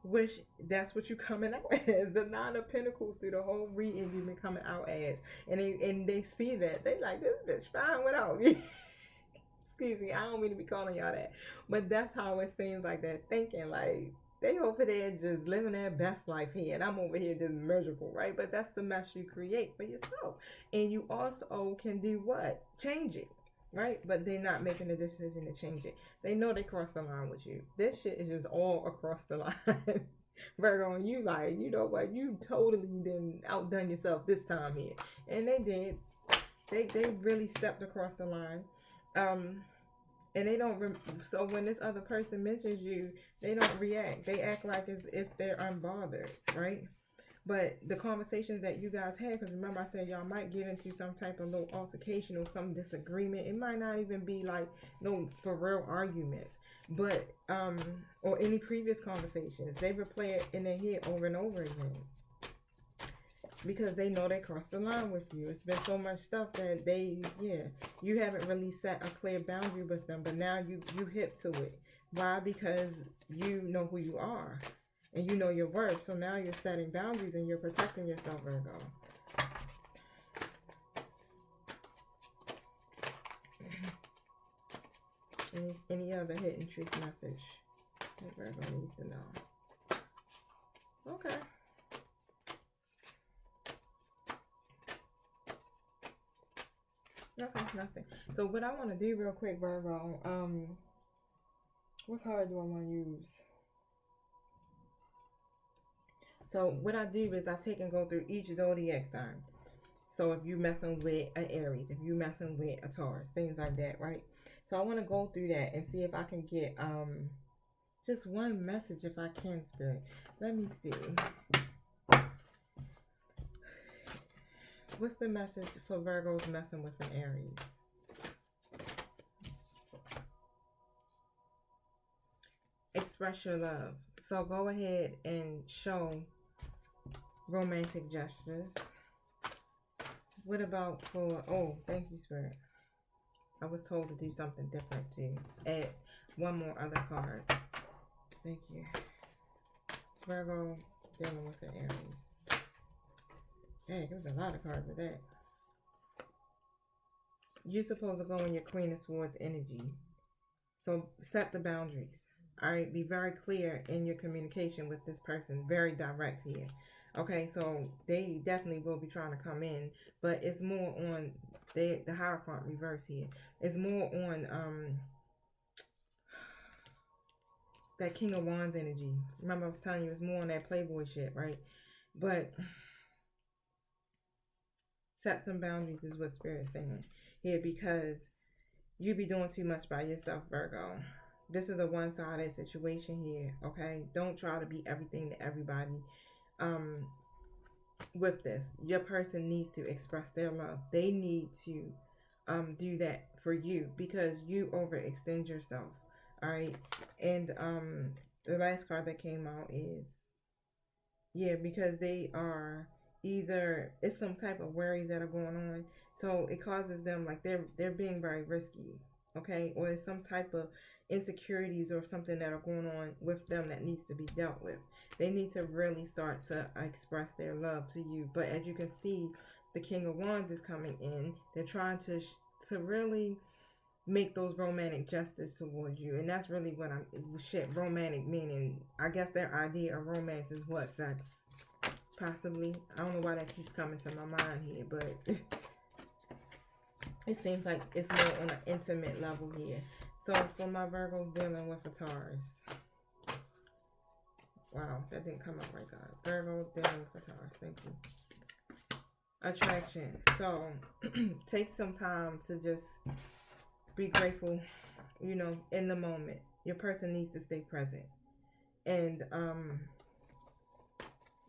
Which that's what you coming out as. The Nine of Pentacles through the whole reading you've been coming out as. And they see that. They like, this bitch fine without me. Excuse me, I don't mean to be calling y'all that. But that's how it seems like they're thinking. Like, they over there just living their best life here. And I'm over here just miserable, right? But that's the mess you create for yourself. And you also can do what? Change it. Right? But they're not making the decision to change it. They know they crossed the line with you. This shit is just all across the line. Virgo, and you like, you know what? You totally didn't outdone yourself this time here. And they did. They really stepped across the line. And they don't, so when this other person mentions you, they don't react. They act like as if they're unbothered, right? But the conversations that you guys have, because remember I said y'all might get into some type of little altercation or some disagreement. It might not even be like no for real arguments, but or any previous conversations. They replay it in their head over and over again because they know they crossed the line with you. It's been so much stuff that you haven't really set a clear boundary with them, but now you hip to it. Why? Because you know who you are. And you know your worth, so now you're setting boundaries and you're protecting yourself, Virgo. Any other hidden truth message that Virgo needs to know? Okay. Nothing. So what I want to do real quick, Virgo, what card do I want to use? So what I do is I take and go through each zodiac sign. So if you're messing with an Aries, if you're messing with a Taurus, things like that, right? So I want to go through that and see if I can get just one message if I can, Spirit. Let me see. What's the message for Virgos messing with an Aries? Express your love. So go ahead and show romantic gestures. What about for, oh, thank you, Spirit. I was told to do something different too. Add one more other card. Thank you. Virgo dealing with the Aries. Hey, there was a lot of cards with that. You're supposed to go in your Queen of Swords energy. So set the boundaries. All right, be very clear in your communication with this person. Very direct here. Okay, so they definitely will be trying to come in, but it's more on the Hierophant reverse here. It's more on that King of Wands energy. Remember I was telling you it's more on that Playboy shit, right? But set some boundaries is what Spirit's saying here, because you be doing too much by yourself, Virgo. This is a one-sided situation here, okay? Don't try to be everything to everybody. With this, your person needs to express their love. They need to do that for you because you overextend yourself. All right. And the last card that came out is, yeah, because they are either, it's some type of worries that are going on, so it causes them like they're being very risky, okay? Or it's some type of insecurities or something that are going on with them that needs to be dealt with. They need to really start to express their love to you. But as you can see, the King of Wands is coming in. They're trying to really make those romantic gestures towards you, and that's really what romantic meaning. I guess their idea of romance is what, sex, possibly. I don't know why that keeps coming to my mind here, but it seems like it's more on an intimate level here. So for my Virgos dealing with a Taurus, wow, that didn't come out right, God. Virgo dealing with a Taurus, thank you. Attraction. So take some time to just be grateful, you know, in the moment. Your person needs to stay present. And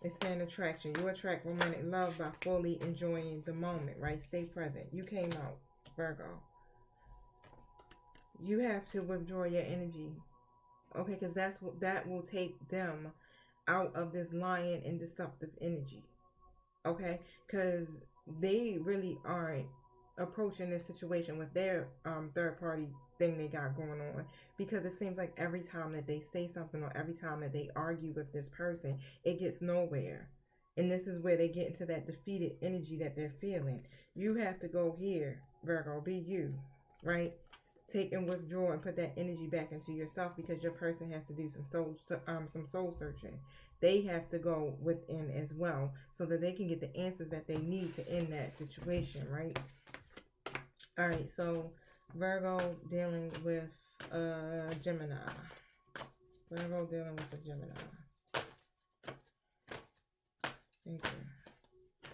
it's saying attraction. You attract romantic love by fully enjoying the moment, right? Stay present. You came out. Virgo. You have to withdraw your energy, okay? Because that will take them out of this lying and deceptive energy, okay? Because they really aren't approaching this situation with their third party thing they got going on, because it seems like every time that they say something or every time that they argue with this person, it gets nowhere. And this is where they get into that defeated energy that they're feeling. You have to go here, Virgo, be you, right? Take and withdraw and put that energy back into yourself, because your person has to do some soul searching. They have to go within as well, so that they can get the answers that they need to end that situation, right? All right, so Virgo dealing with Gemini. Virgo dealing with a Gemini. Thank you.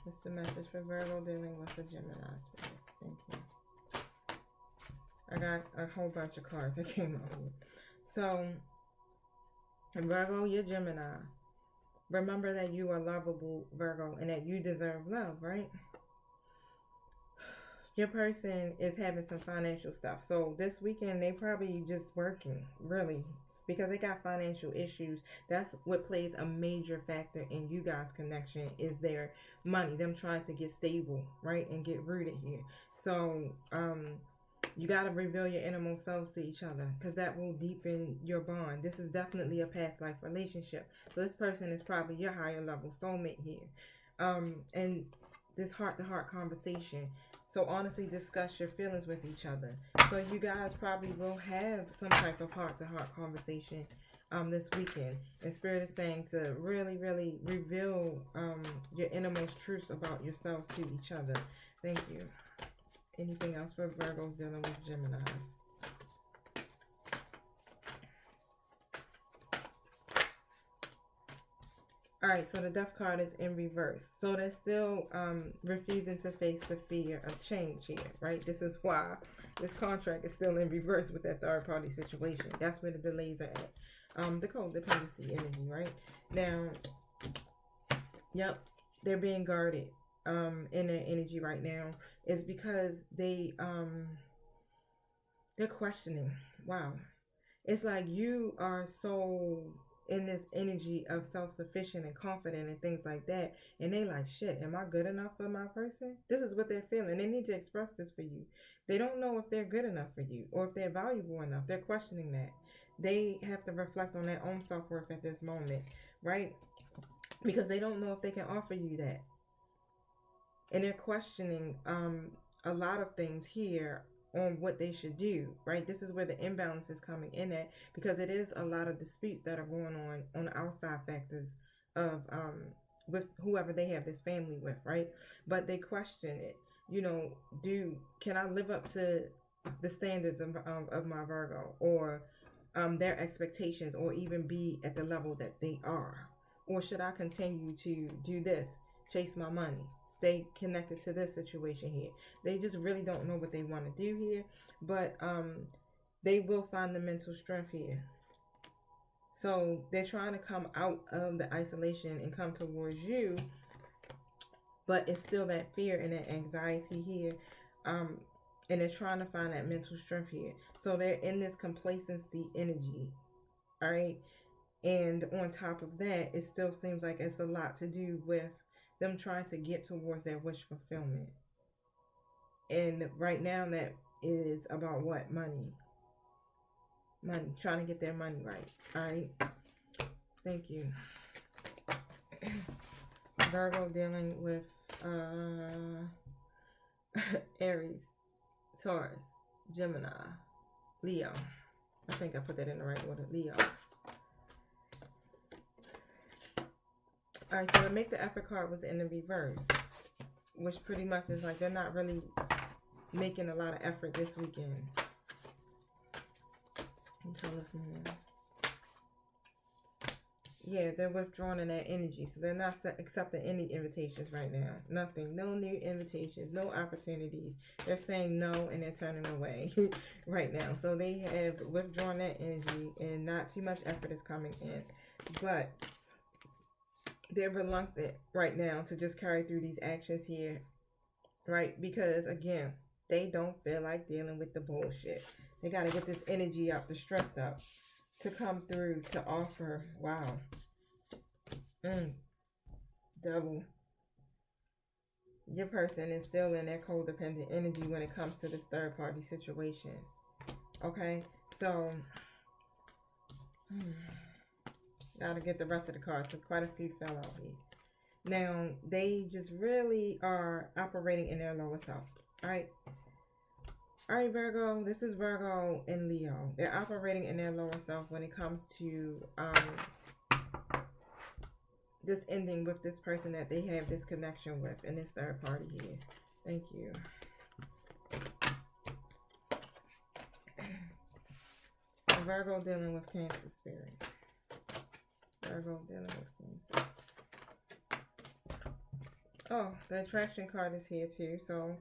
What's the message for Virgo dealing with a Gemini spirit? Thank you. I got a whole bunch of cards that came out here. So, Virgo, you're Gemini. Remember that you are lovable, Virgo, and that you deserve love, right? Your person is having some financial stuff. So this weekend, they probably just working, really, because they got financial issues. That's what plays a major factor in you guys' connection, is their money, them trying to get stable, right, and get rooted here. So, you got to reveal your innermost selves to each other, because that will deepen your bond. This is definitely a past life relationship. So this person is probably your higher level soulmate here. And this heart-to-heart conversation. So honestly, discuss your feelings with each other. So you guys probably will have some type of heart-to-heart conversation this weekend. And Spirit is saying to really, really reveal your innermost truths about yourselves to each other. Thank you. Anything else for Virgos dealing with Geminis? Alright, so the Death card is in reverse. So they're still refusing to face the fear of change here, right? This is why this contract is still in reverse with that third party situation. That's where the delays are at. The codependency energy, right? Now, yep, they're being guarded in their energy right now. Is because they're questioning. Wow. It's like you are so in this energy of self-sufficient and confident and things like that, and they like, shit, am I good enough for my person? This is what they're feeling. They need to express this for you. They don't know if they're good enough for you or if they're valuable enough. They're questioning that. They have to reflect on their own self-worth at this moment, right? Because they don't know if they can offer you that. And they're questioning a lot of things here on what they should do, right? This is where the imbalance is coming in at, because it is a lot of disputes that are going on the outside factors of with whoever they have this family with, right? But they question it. You know, can I live up to the standards of my Virgo, or their expectations, or even be at the level that they are? Or should I continue to do this, chase my money, stay connected to this situation here? They just really don't know what they want to do here, but they will find the mental strength here. So they're trying to come out of the isolation and come towards you, but it's still that fear and that anxiety here, and they're trying to find that mental strength here. So they're in this complacency energy, all right? And on top of that, it still seems like it's a lot to do with them trying to get towards their wish fulfillment. And right now, that is about what? Money. Money. Trying to get their money right. All right. Thank you. Virgo dealing with Aries, Taurus, Gemini, Leo. I think I put that in the right order. Leo. All right, so the Make the Effort card was in the reverse, which pretty much is like they're not really making a lot of effort this weekend. So listen here. Yeah, they're withdrawing in that energy, so they're not accepting any invitations right now. Nothing. No new invitations, no opportunities. They're saying no and they're turning away right now. So they have withdrawn that energy and not too much effort is coming in. But they're reluctant right now to just carry through these actions here, right? Because again, they don't feel like dealing with the bullshit. They got to get this energy up, the strength up to come through to offer. Wow. Double. Your person is still in their codependent energy when it comes to this third party situation. Okay, so gotta get the rest of the cards because quite a few fell out here. Now they just really are operating in their lower self. All right, Virgo. This is Virgo and Leo. They're operating in their lower self when it comes to this ending with this person that they have this connection with in this third party here. Thank you. Virgo dealing with Cancer spirit. Virgo dealing with Cancer. Oh, the attraction card is here too. So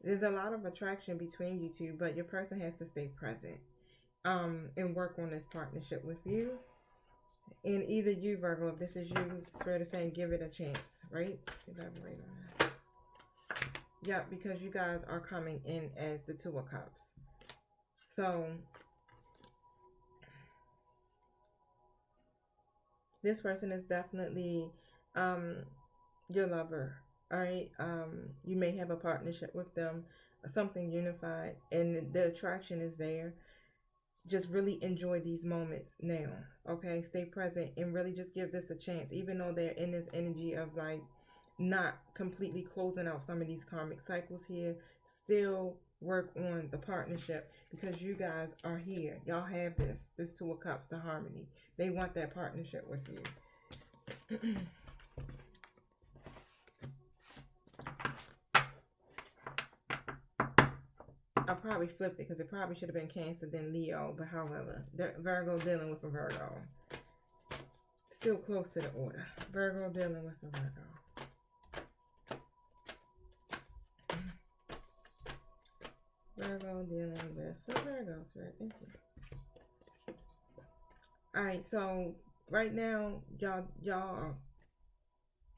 there's a lot of attraction between you two, but your person has to stay present and work on this partnership with you. And either you, Virgo, if this is you, Spirit is saying give it a chance, right? Elaborate on that. Yeah, because you guys are coming in as the Two of Cups. So this person is definitely your lover, all right? You may have a partnership with them, something unified, and the attraction is there. Just really enjoy these moments now, okay? Stay present and really just give this a chance, even though they're in this energy of like not completely closing out some of these karmic cycles here. Still work on the partnership because you guys are here. Y'all have this Two of Cups, the harmony. They want that partnership with you. I probably flipped it because it probably should have been Cancer then Leo, but however, Virgo dealing with a Virgo. Still close to the order. Virgo dealing with a Virgo. Virgo dealing with a Virgo. Thank you. Alright, so right now, y'all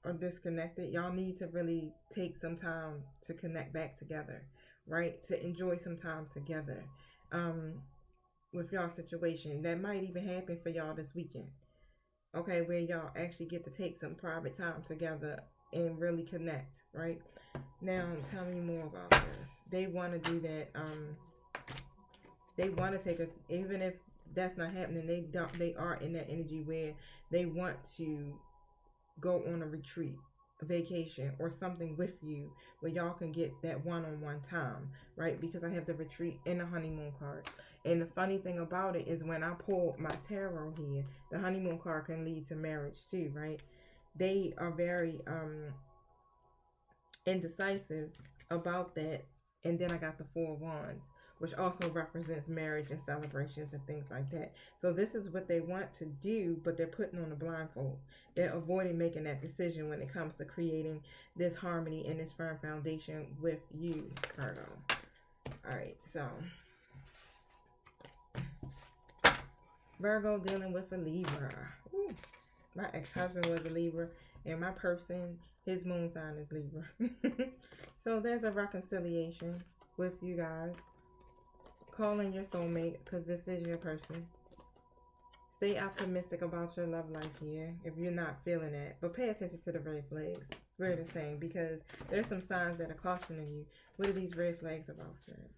are disconnected. Y'all need to really take some time to connect back together. Right, to enjoy some time together with y'all situation. That might even happen for y'all this weekend, okay, where y'all actually get to take some private time together and really connect. Right now, tell me more about this. They want to do that. They want to take a, even if that's not happening, they are in that energy where they want to go on a retreat, a vacation, or something with you where y'all can get that one-on-one time, right? Because I have the retreat and the honeymoon card. And the funny thing about it is when I pull my tarot here, the honeymoon card can lead to marriage too, right? They are very indecisive about that. And then I got the Four of Wands, which also represents marriage and celebrations and things like that. So this is what they want to do, but they're putting on a blindfold. They're avoiding making that decision when it comes to creating this harmony and this firm foundation with you, Virgo. All right, so Virgo dealing with a Libra. Ooh, my ex-husband was a Libra, and my person, his moon sign is Libra. So there's a reconciliation with you guys. Call in your soulmate because this is your person. Stay optimistic about your love life here if you're not feeling it. But pay attention to the red flags, Spirit is saying, because there's some signs that are cautioning you. What are these red flags about, Spirit?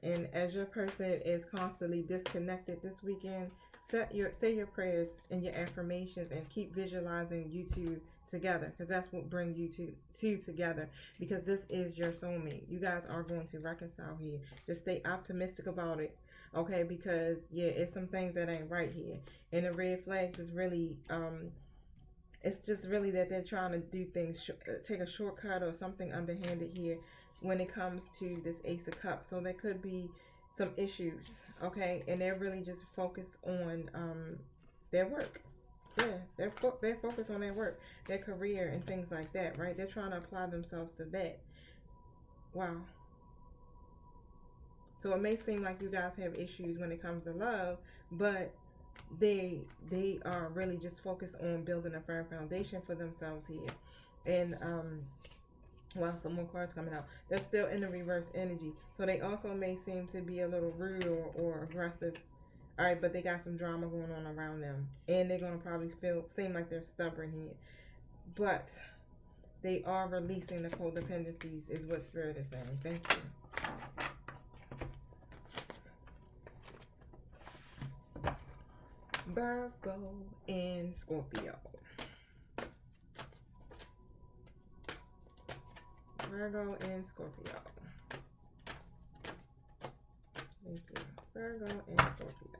And as your person is constantly disconnected this weekend, say your prayers and your affirmations and keep visualizing you two together, because that's what brings you two together, because this is your soulmate. You guys are going to reconcile here. Just stay optimistic about it, okay? Because yeah, it's some things that ain't right here. And the red flags is really it's just really that they're trying to do things, take a shortcut or something underhanded here when it comes to this Ace of Cups. So there could be some issues, okay? And they're really just focused on their work. Yeah, they're focused on their work, their career, and things like that, right? They're trying to apply themselves to that. Wow. So it may seem like you guys have issues when it comes to love, but they are really just focused on building a firm foundation for themselves here. And Well, some more cards coming out. They're still in the reverse energy. So they also may seem to be a little rude or aggressive. All right, but they got some drama going on around them. And they're going to probably seem like they're stubborn here. But they are releasing the codependencies is what Spirit is saying. Thank you. Virgo and Scorpio. Virgo and Scorpio. Thank you. Virgo and Scorpio.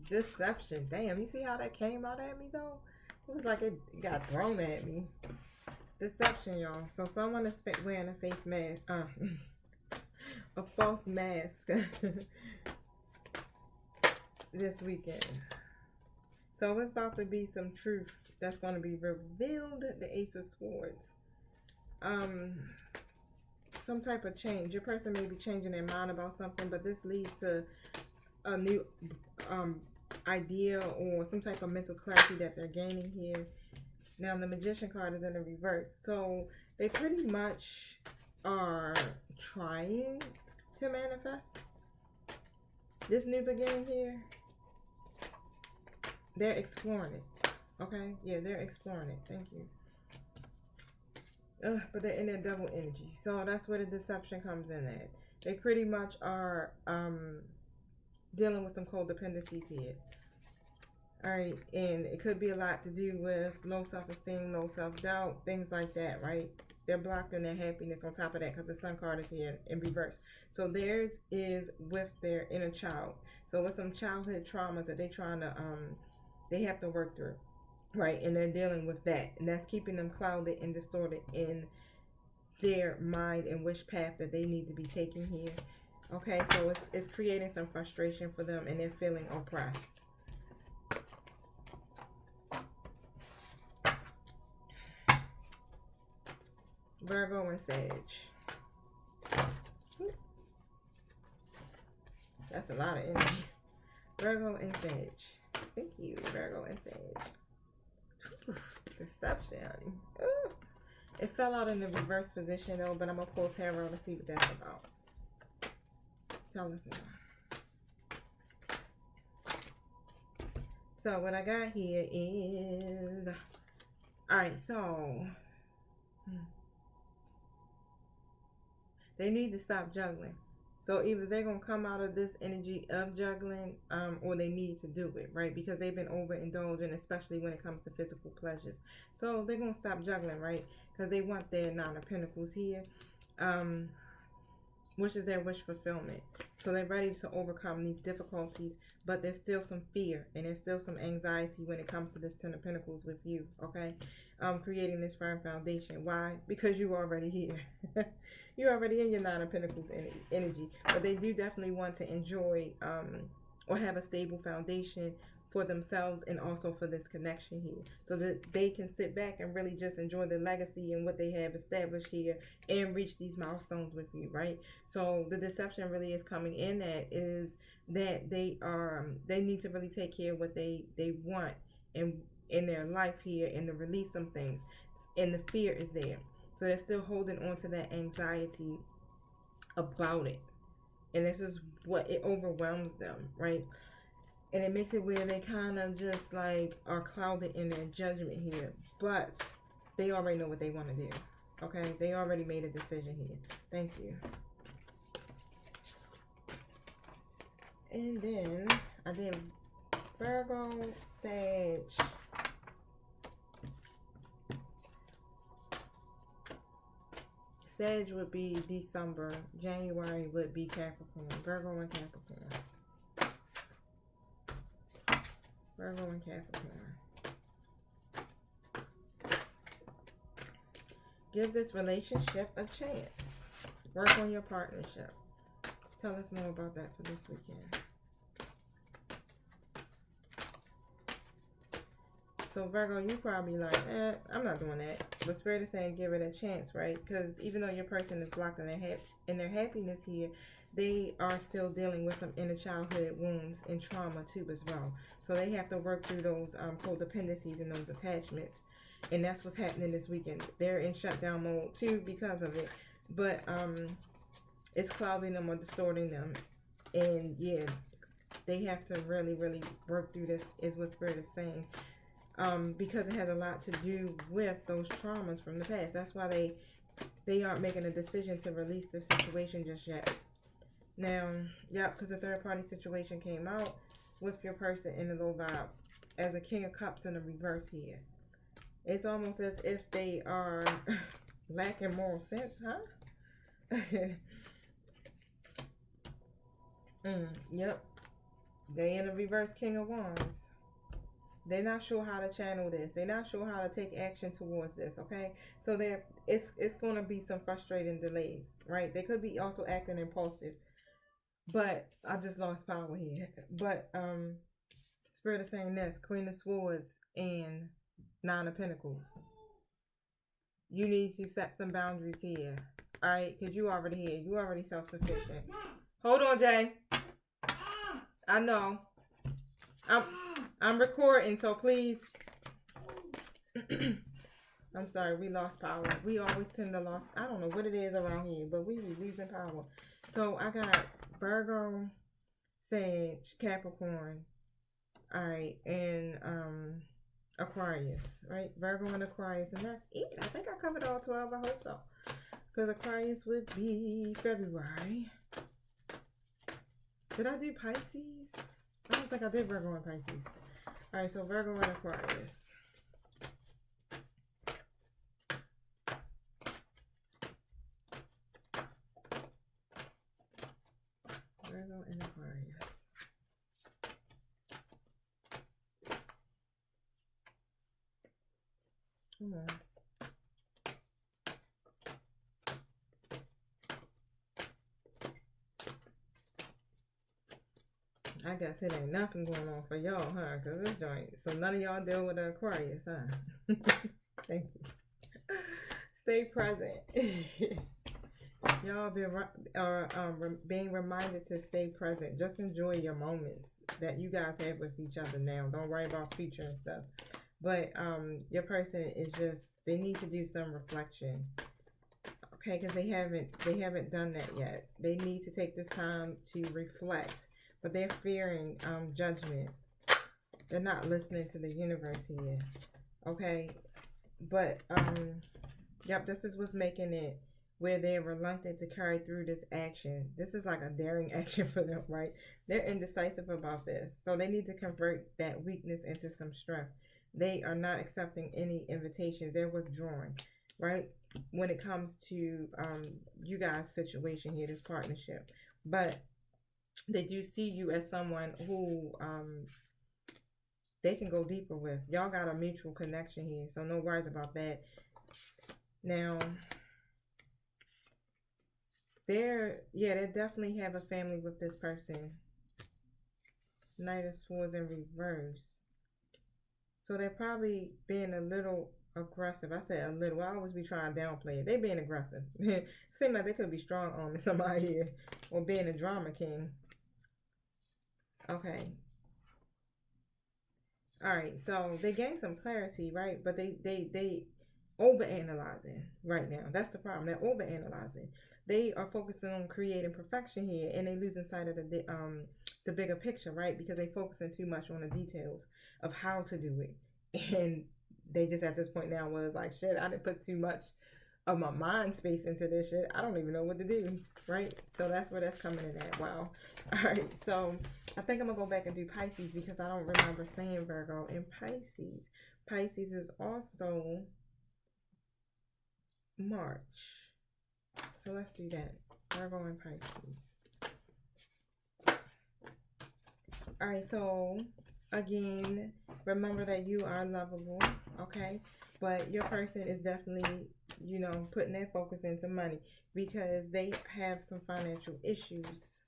Deception. Damn, you see how that came out at me though? It was like it got thrown at me. Deception, y'all. So someone is wearing a face mask. A false mask this weekend. So it's about to be some truth that's going to be revealed. The Ace of Swords. Some type of change. Your person may be changing their mind about something, but this leads to a new idea or some type of mental clarity that they're gaining here. Now the Magician card is in the reverse. So they pretty much are trying to manifest this new beginning here. They're exploring it. Okay? Yeah, they're exploring it. Thank you. But they're in their double energy. So that's where the deception comes in at. They pretty much are dealing with some codependencies here. Alright, and it could be a lot to do with low self-esteem, low self-doubt, things like that, right? They're blocked in their happiness on top of that because the Sun card is here in reverse. So theirs is with their inner child. So with some childhood traumas that they're trying to, they have to work through, right? And they're dealing with that. And that's keeping them clouded and distorted in their mind and which path that they need to be taking here. Okay, so it's creating some frustration for them and they're feeling oppressed. Virgo and Sag. That's a lot of energy. Virgo and Sag. Thank you, Virgo and Sag. Deception, honey. Ooh. It fell out in the reverse position though, but I'm gonna pull tarot to see what that's about. Tell us more. So what I got here is, alright, so they need to stop juggling. So either they're going to come out of this energy of juggling, or they need to do it, right? Because they've been overindulging, especially when it comes to physical pleasures. So they're going to stop juggling, right? Because they want their Nine of Pentacles here, which is their wish fulfillment. So they're ready to overcome these difficulties, but there's still some fear and there's still some anxiety when it comes to this Ten of Pentacles with you, okay? Creating this firm foundation. Why? Because you're already here. You're already in your Nine of Pentacles energy. But they do definitely want to enjoy or have a stable foundation for themselves and also for this connection here. So that they can sit back and really just enjoy the legacy and what they have established here and reach these milestones with you, right? So the deception really is coming in at is that they need to really take care of what they want in their life here and to release some things. And the fear is there. So they're still holding on to that anxiety about it. And this is what it overwhelms them, right? And it makes it where they kind of just like are clouded in their judgment here. But they already know what they want to do. Okay? They already made a decision here. Thank you. And then I did Virgo, Sag. Sag would be December. January would be Capricorn. Virgo and Capricorn. Virgo and Capricorn. Give this relationship a chance. Work on your partnership. Tell us more about that for this weekend. So Virgo, you probably like, I'm not doing that. But Spirit is saying give it a chance, right? Because even though your person is blocked in their happiness here, they are still dealing with some inner childhood wounds and trauma too as well. So they have to work through those codependencies and those attachments. And that's what's happening this weekend. They're in shutdown mode too because of it. But it's clouding them or distorting them. And yeah, they have to really, really work through this, is what Spirit is saying. Because it has a lot to do with those traumas from the past. That's why they aren't making a decision to release the situation just yet. Now, yep, because the third party situation came out with your person in the low vibe as a King of Cups in the reverse here. It's almost as if they are lacking moral sense, huh? Yep. They in the reverse King of Wands. They're not sure how to channel this. They're not sure how to take action towards this, okay? So it's going to be some frustrating delays, right? They could be also acting impulsive. But I just lost power here. But Spirit is saying this, Queen of Swords and Nine of Pentacles. You need to set some boundaries here, all right? Because you already here. You already self-sufficient. Hold on, Jay. I know. I'm recording, so please. I'm sorry, we lost power. We always tend to lose. I don't know what it is around here, but we be losing power. So I got Virgo, Sag, Capricorn, all right, and Aquarius, right? Virgo and Aquarius, and that's it. I think I covered all 12. I hope so. Because Aquarius would be February. Did I do Pisces? I don't think I did Virgo and Pisces. All right, so Virgo and Aquarius. Virgo and Aquarius. Come on. I guess it ain't nothing going on for y'all, huh? Because this joint. So none of y'all deal with the Aquarius, huh? Thank you. Stay present. Y'all being reminded to stay present. Just enjoy your moments that you guys have with each other now. Don't worry about future and stuff. But your person is just, they need to do some reflection. Okay, because they haven't done that yet. They need to take this time to reflect. But they're fearing judgment. They're not listening to the universe here. Okay? But, yep, this is what's making it where they're reluctant to carry through this action. This is like a daring action for them, right? They're indecisive about this. So they need to convert that weakness into some strength. They are not accepting any invitations. They're withdrawing, right? When it comes to you guys' situation here, this partnership. But they do see you as someone who they can go deeper with. Y'all got a mutual connection here, so no worries about that. Now, they definitely have a family with this person. Knight of Swords in reverse. So they're probably being a little aggressive. I said a little. I always be trying to downplay it. They being aggressive. Seems like they could be strong arming somebody here or being a drama king. Okay. All right. So they gain some clarity, right? But they overanalyzing right now. That's the problem. They're overanalyzing. They are focusing on creating perfection here, and they losing sight of the bigger picture, right? Because they focusing too much on the details of how to do it, and they just at this point now was like, shit, I didn't put too much of my mind space into this shit. I don't even know what to do, right? So that's where that's coming in at. Wow. All right. So I think I'm gonna go back and do Pisces because I don't remember saying Virgo and Pisces. Pisces is also March. So let's do that. Virgo and Pisces. All right, so again, remember that you are lovable, okay? But your person is definitely, putting their focus into money because they have some financial issues.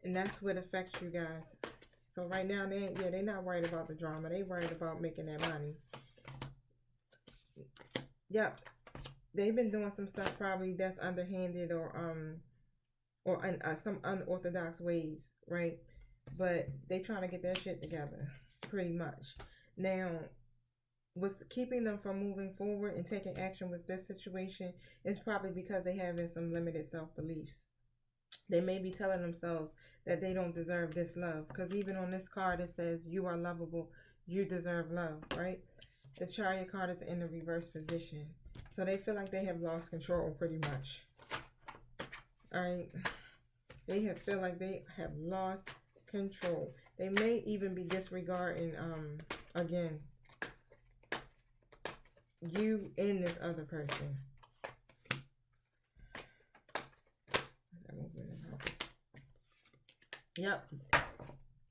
And that's what affects you guys. So right now, they're not worried about the drama. They worried about making that money. Yep, they've been doing some stuff probably that's underhanded or some unorthodox ways, right? But they trying to get their shit together, pretty much. Now, what's keeping them from moving forward and taking action with this situation is probably because they having some limited self-beliefs. They may be telling themselves that they don't deserve this love, because even on this card it says you are lovable, you deserve love, right? The Chariot card is in the reverse position, so they feel like they have lost control pretty much. All right, they feel like they have lost control. They may even be disregarding again, you and this other person. Yep.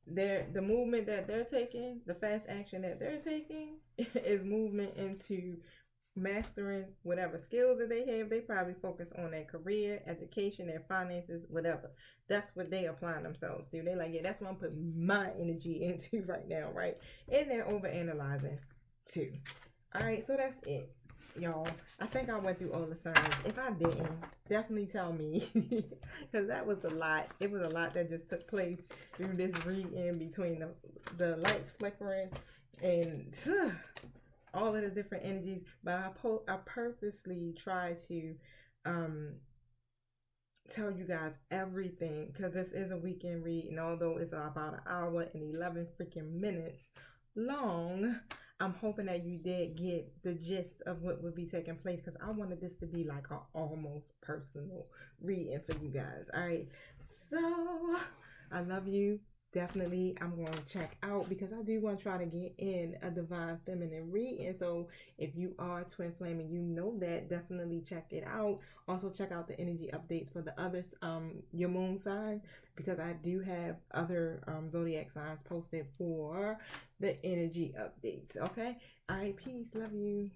The movement that they're taking, the fast action that they're taking is movement into mastering whatever skills that they have. They probably focus on their career, education, their finances, whatever. That's what they apply themselves to. They're like, yeah, that's what I'm putting my energy into right now, right? And they're overanalyzing too. All right, so that's it, y'all. I think I went through all the signs. If I didn't, definitely tell me, because that was a lot. It was a lot that just took place through this reading, between the lights flickering and all of the different energies. But I purposely try to tell you guys everything, because this is a weekend read, and although it's about an hour and 11 freaking minutes long, I'm hoping that you did get the gist of what would be taking place, because I wanted this to be like an almost personal reading for you guys. All right, so I love you. Definitely, I'm going to check out, because I do want to try to get in a divine feminine reading. So if you are twin flame and you know that, definitely check it out. Also check out the energy updates for the others, your moon sign, because I do have other zodiac signs posted for the energy updates. Okay, all right, peace, love you.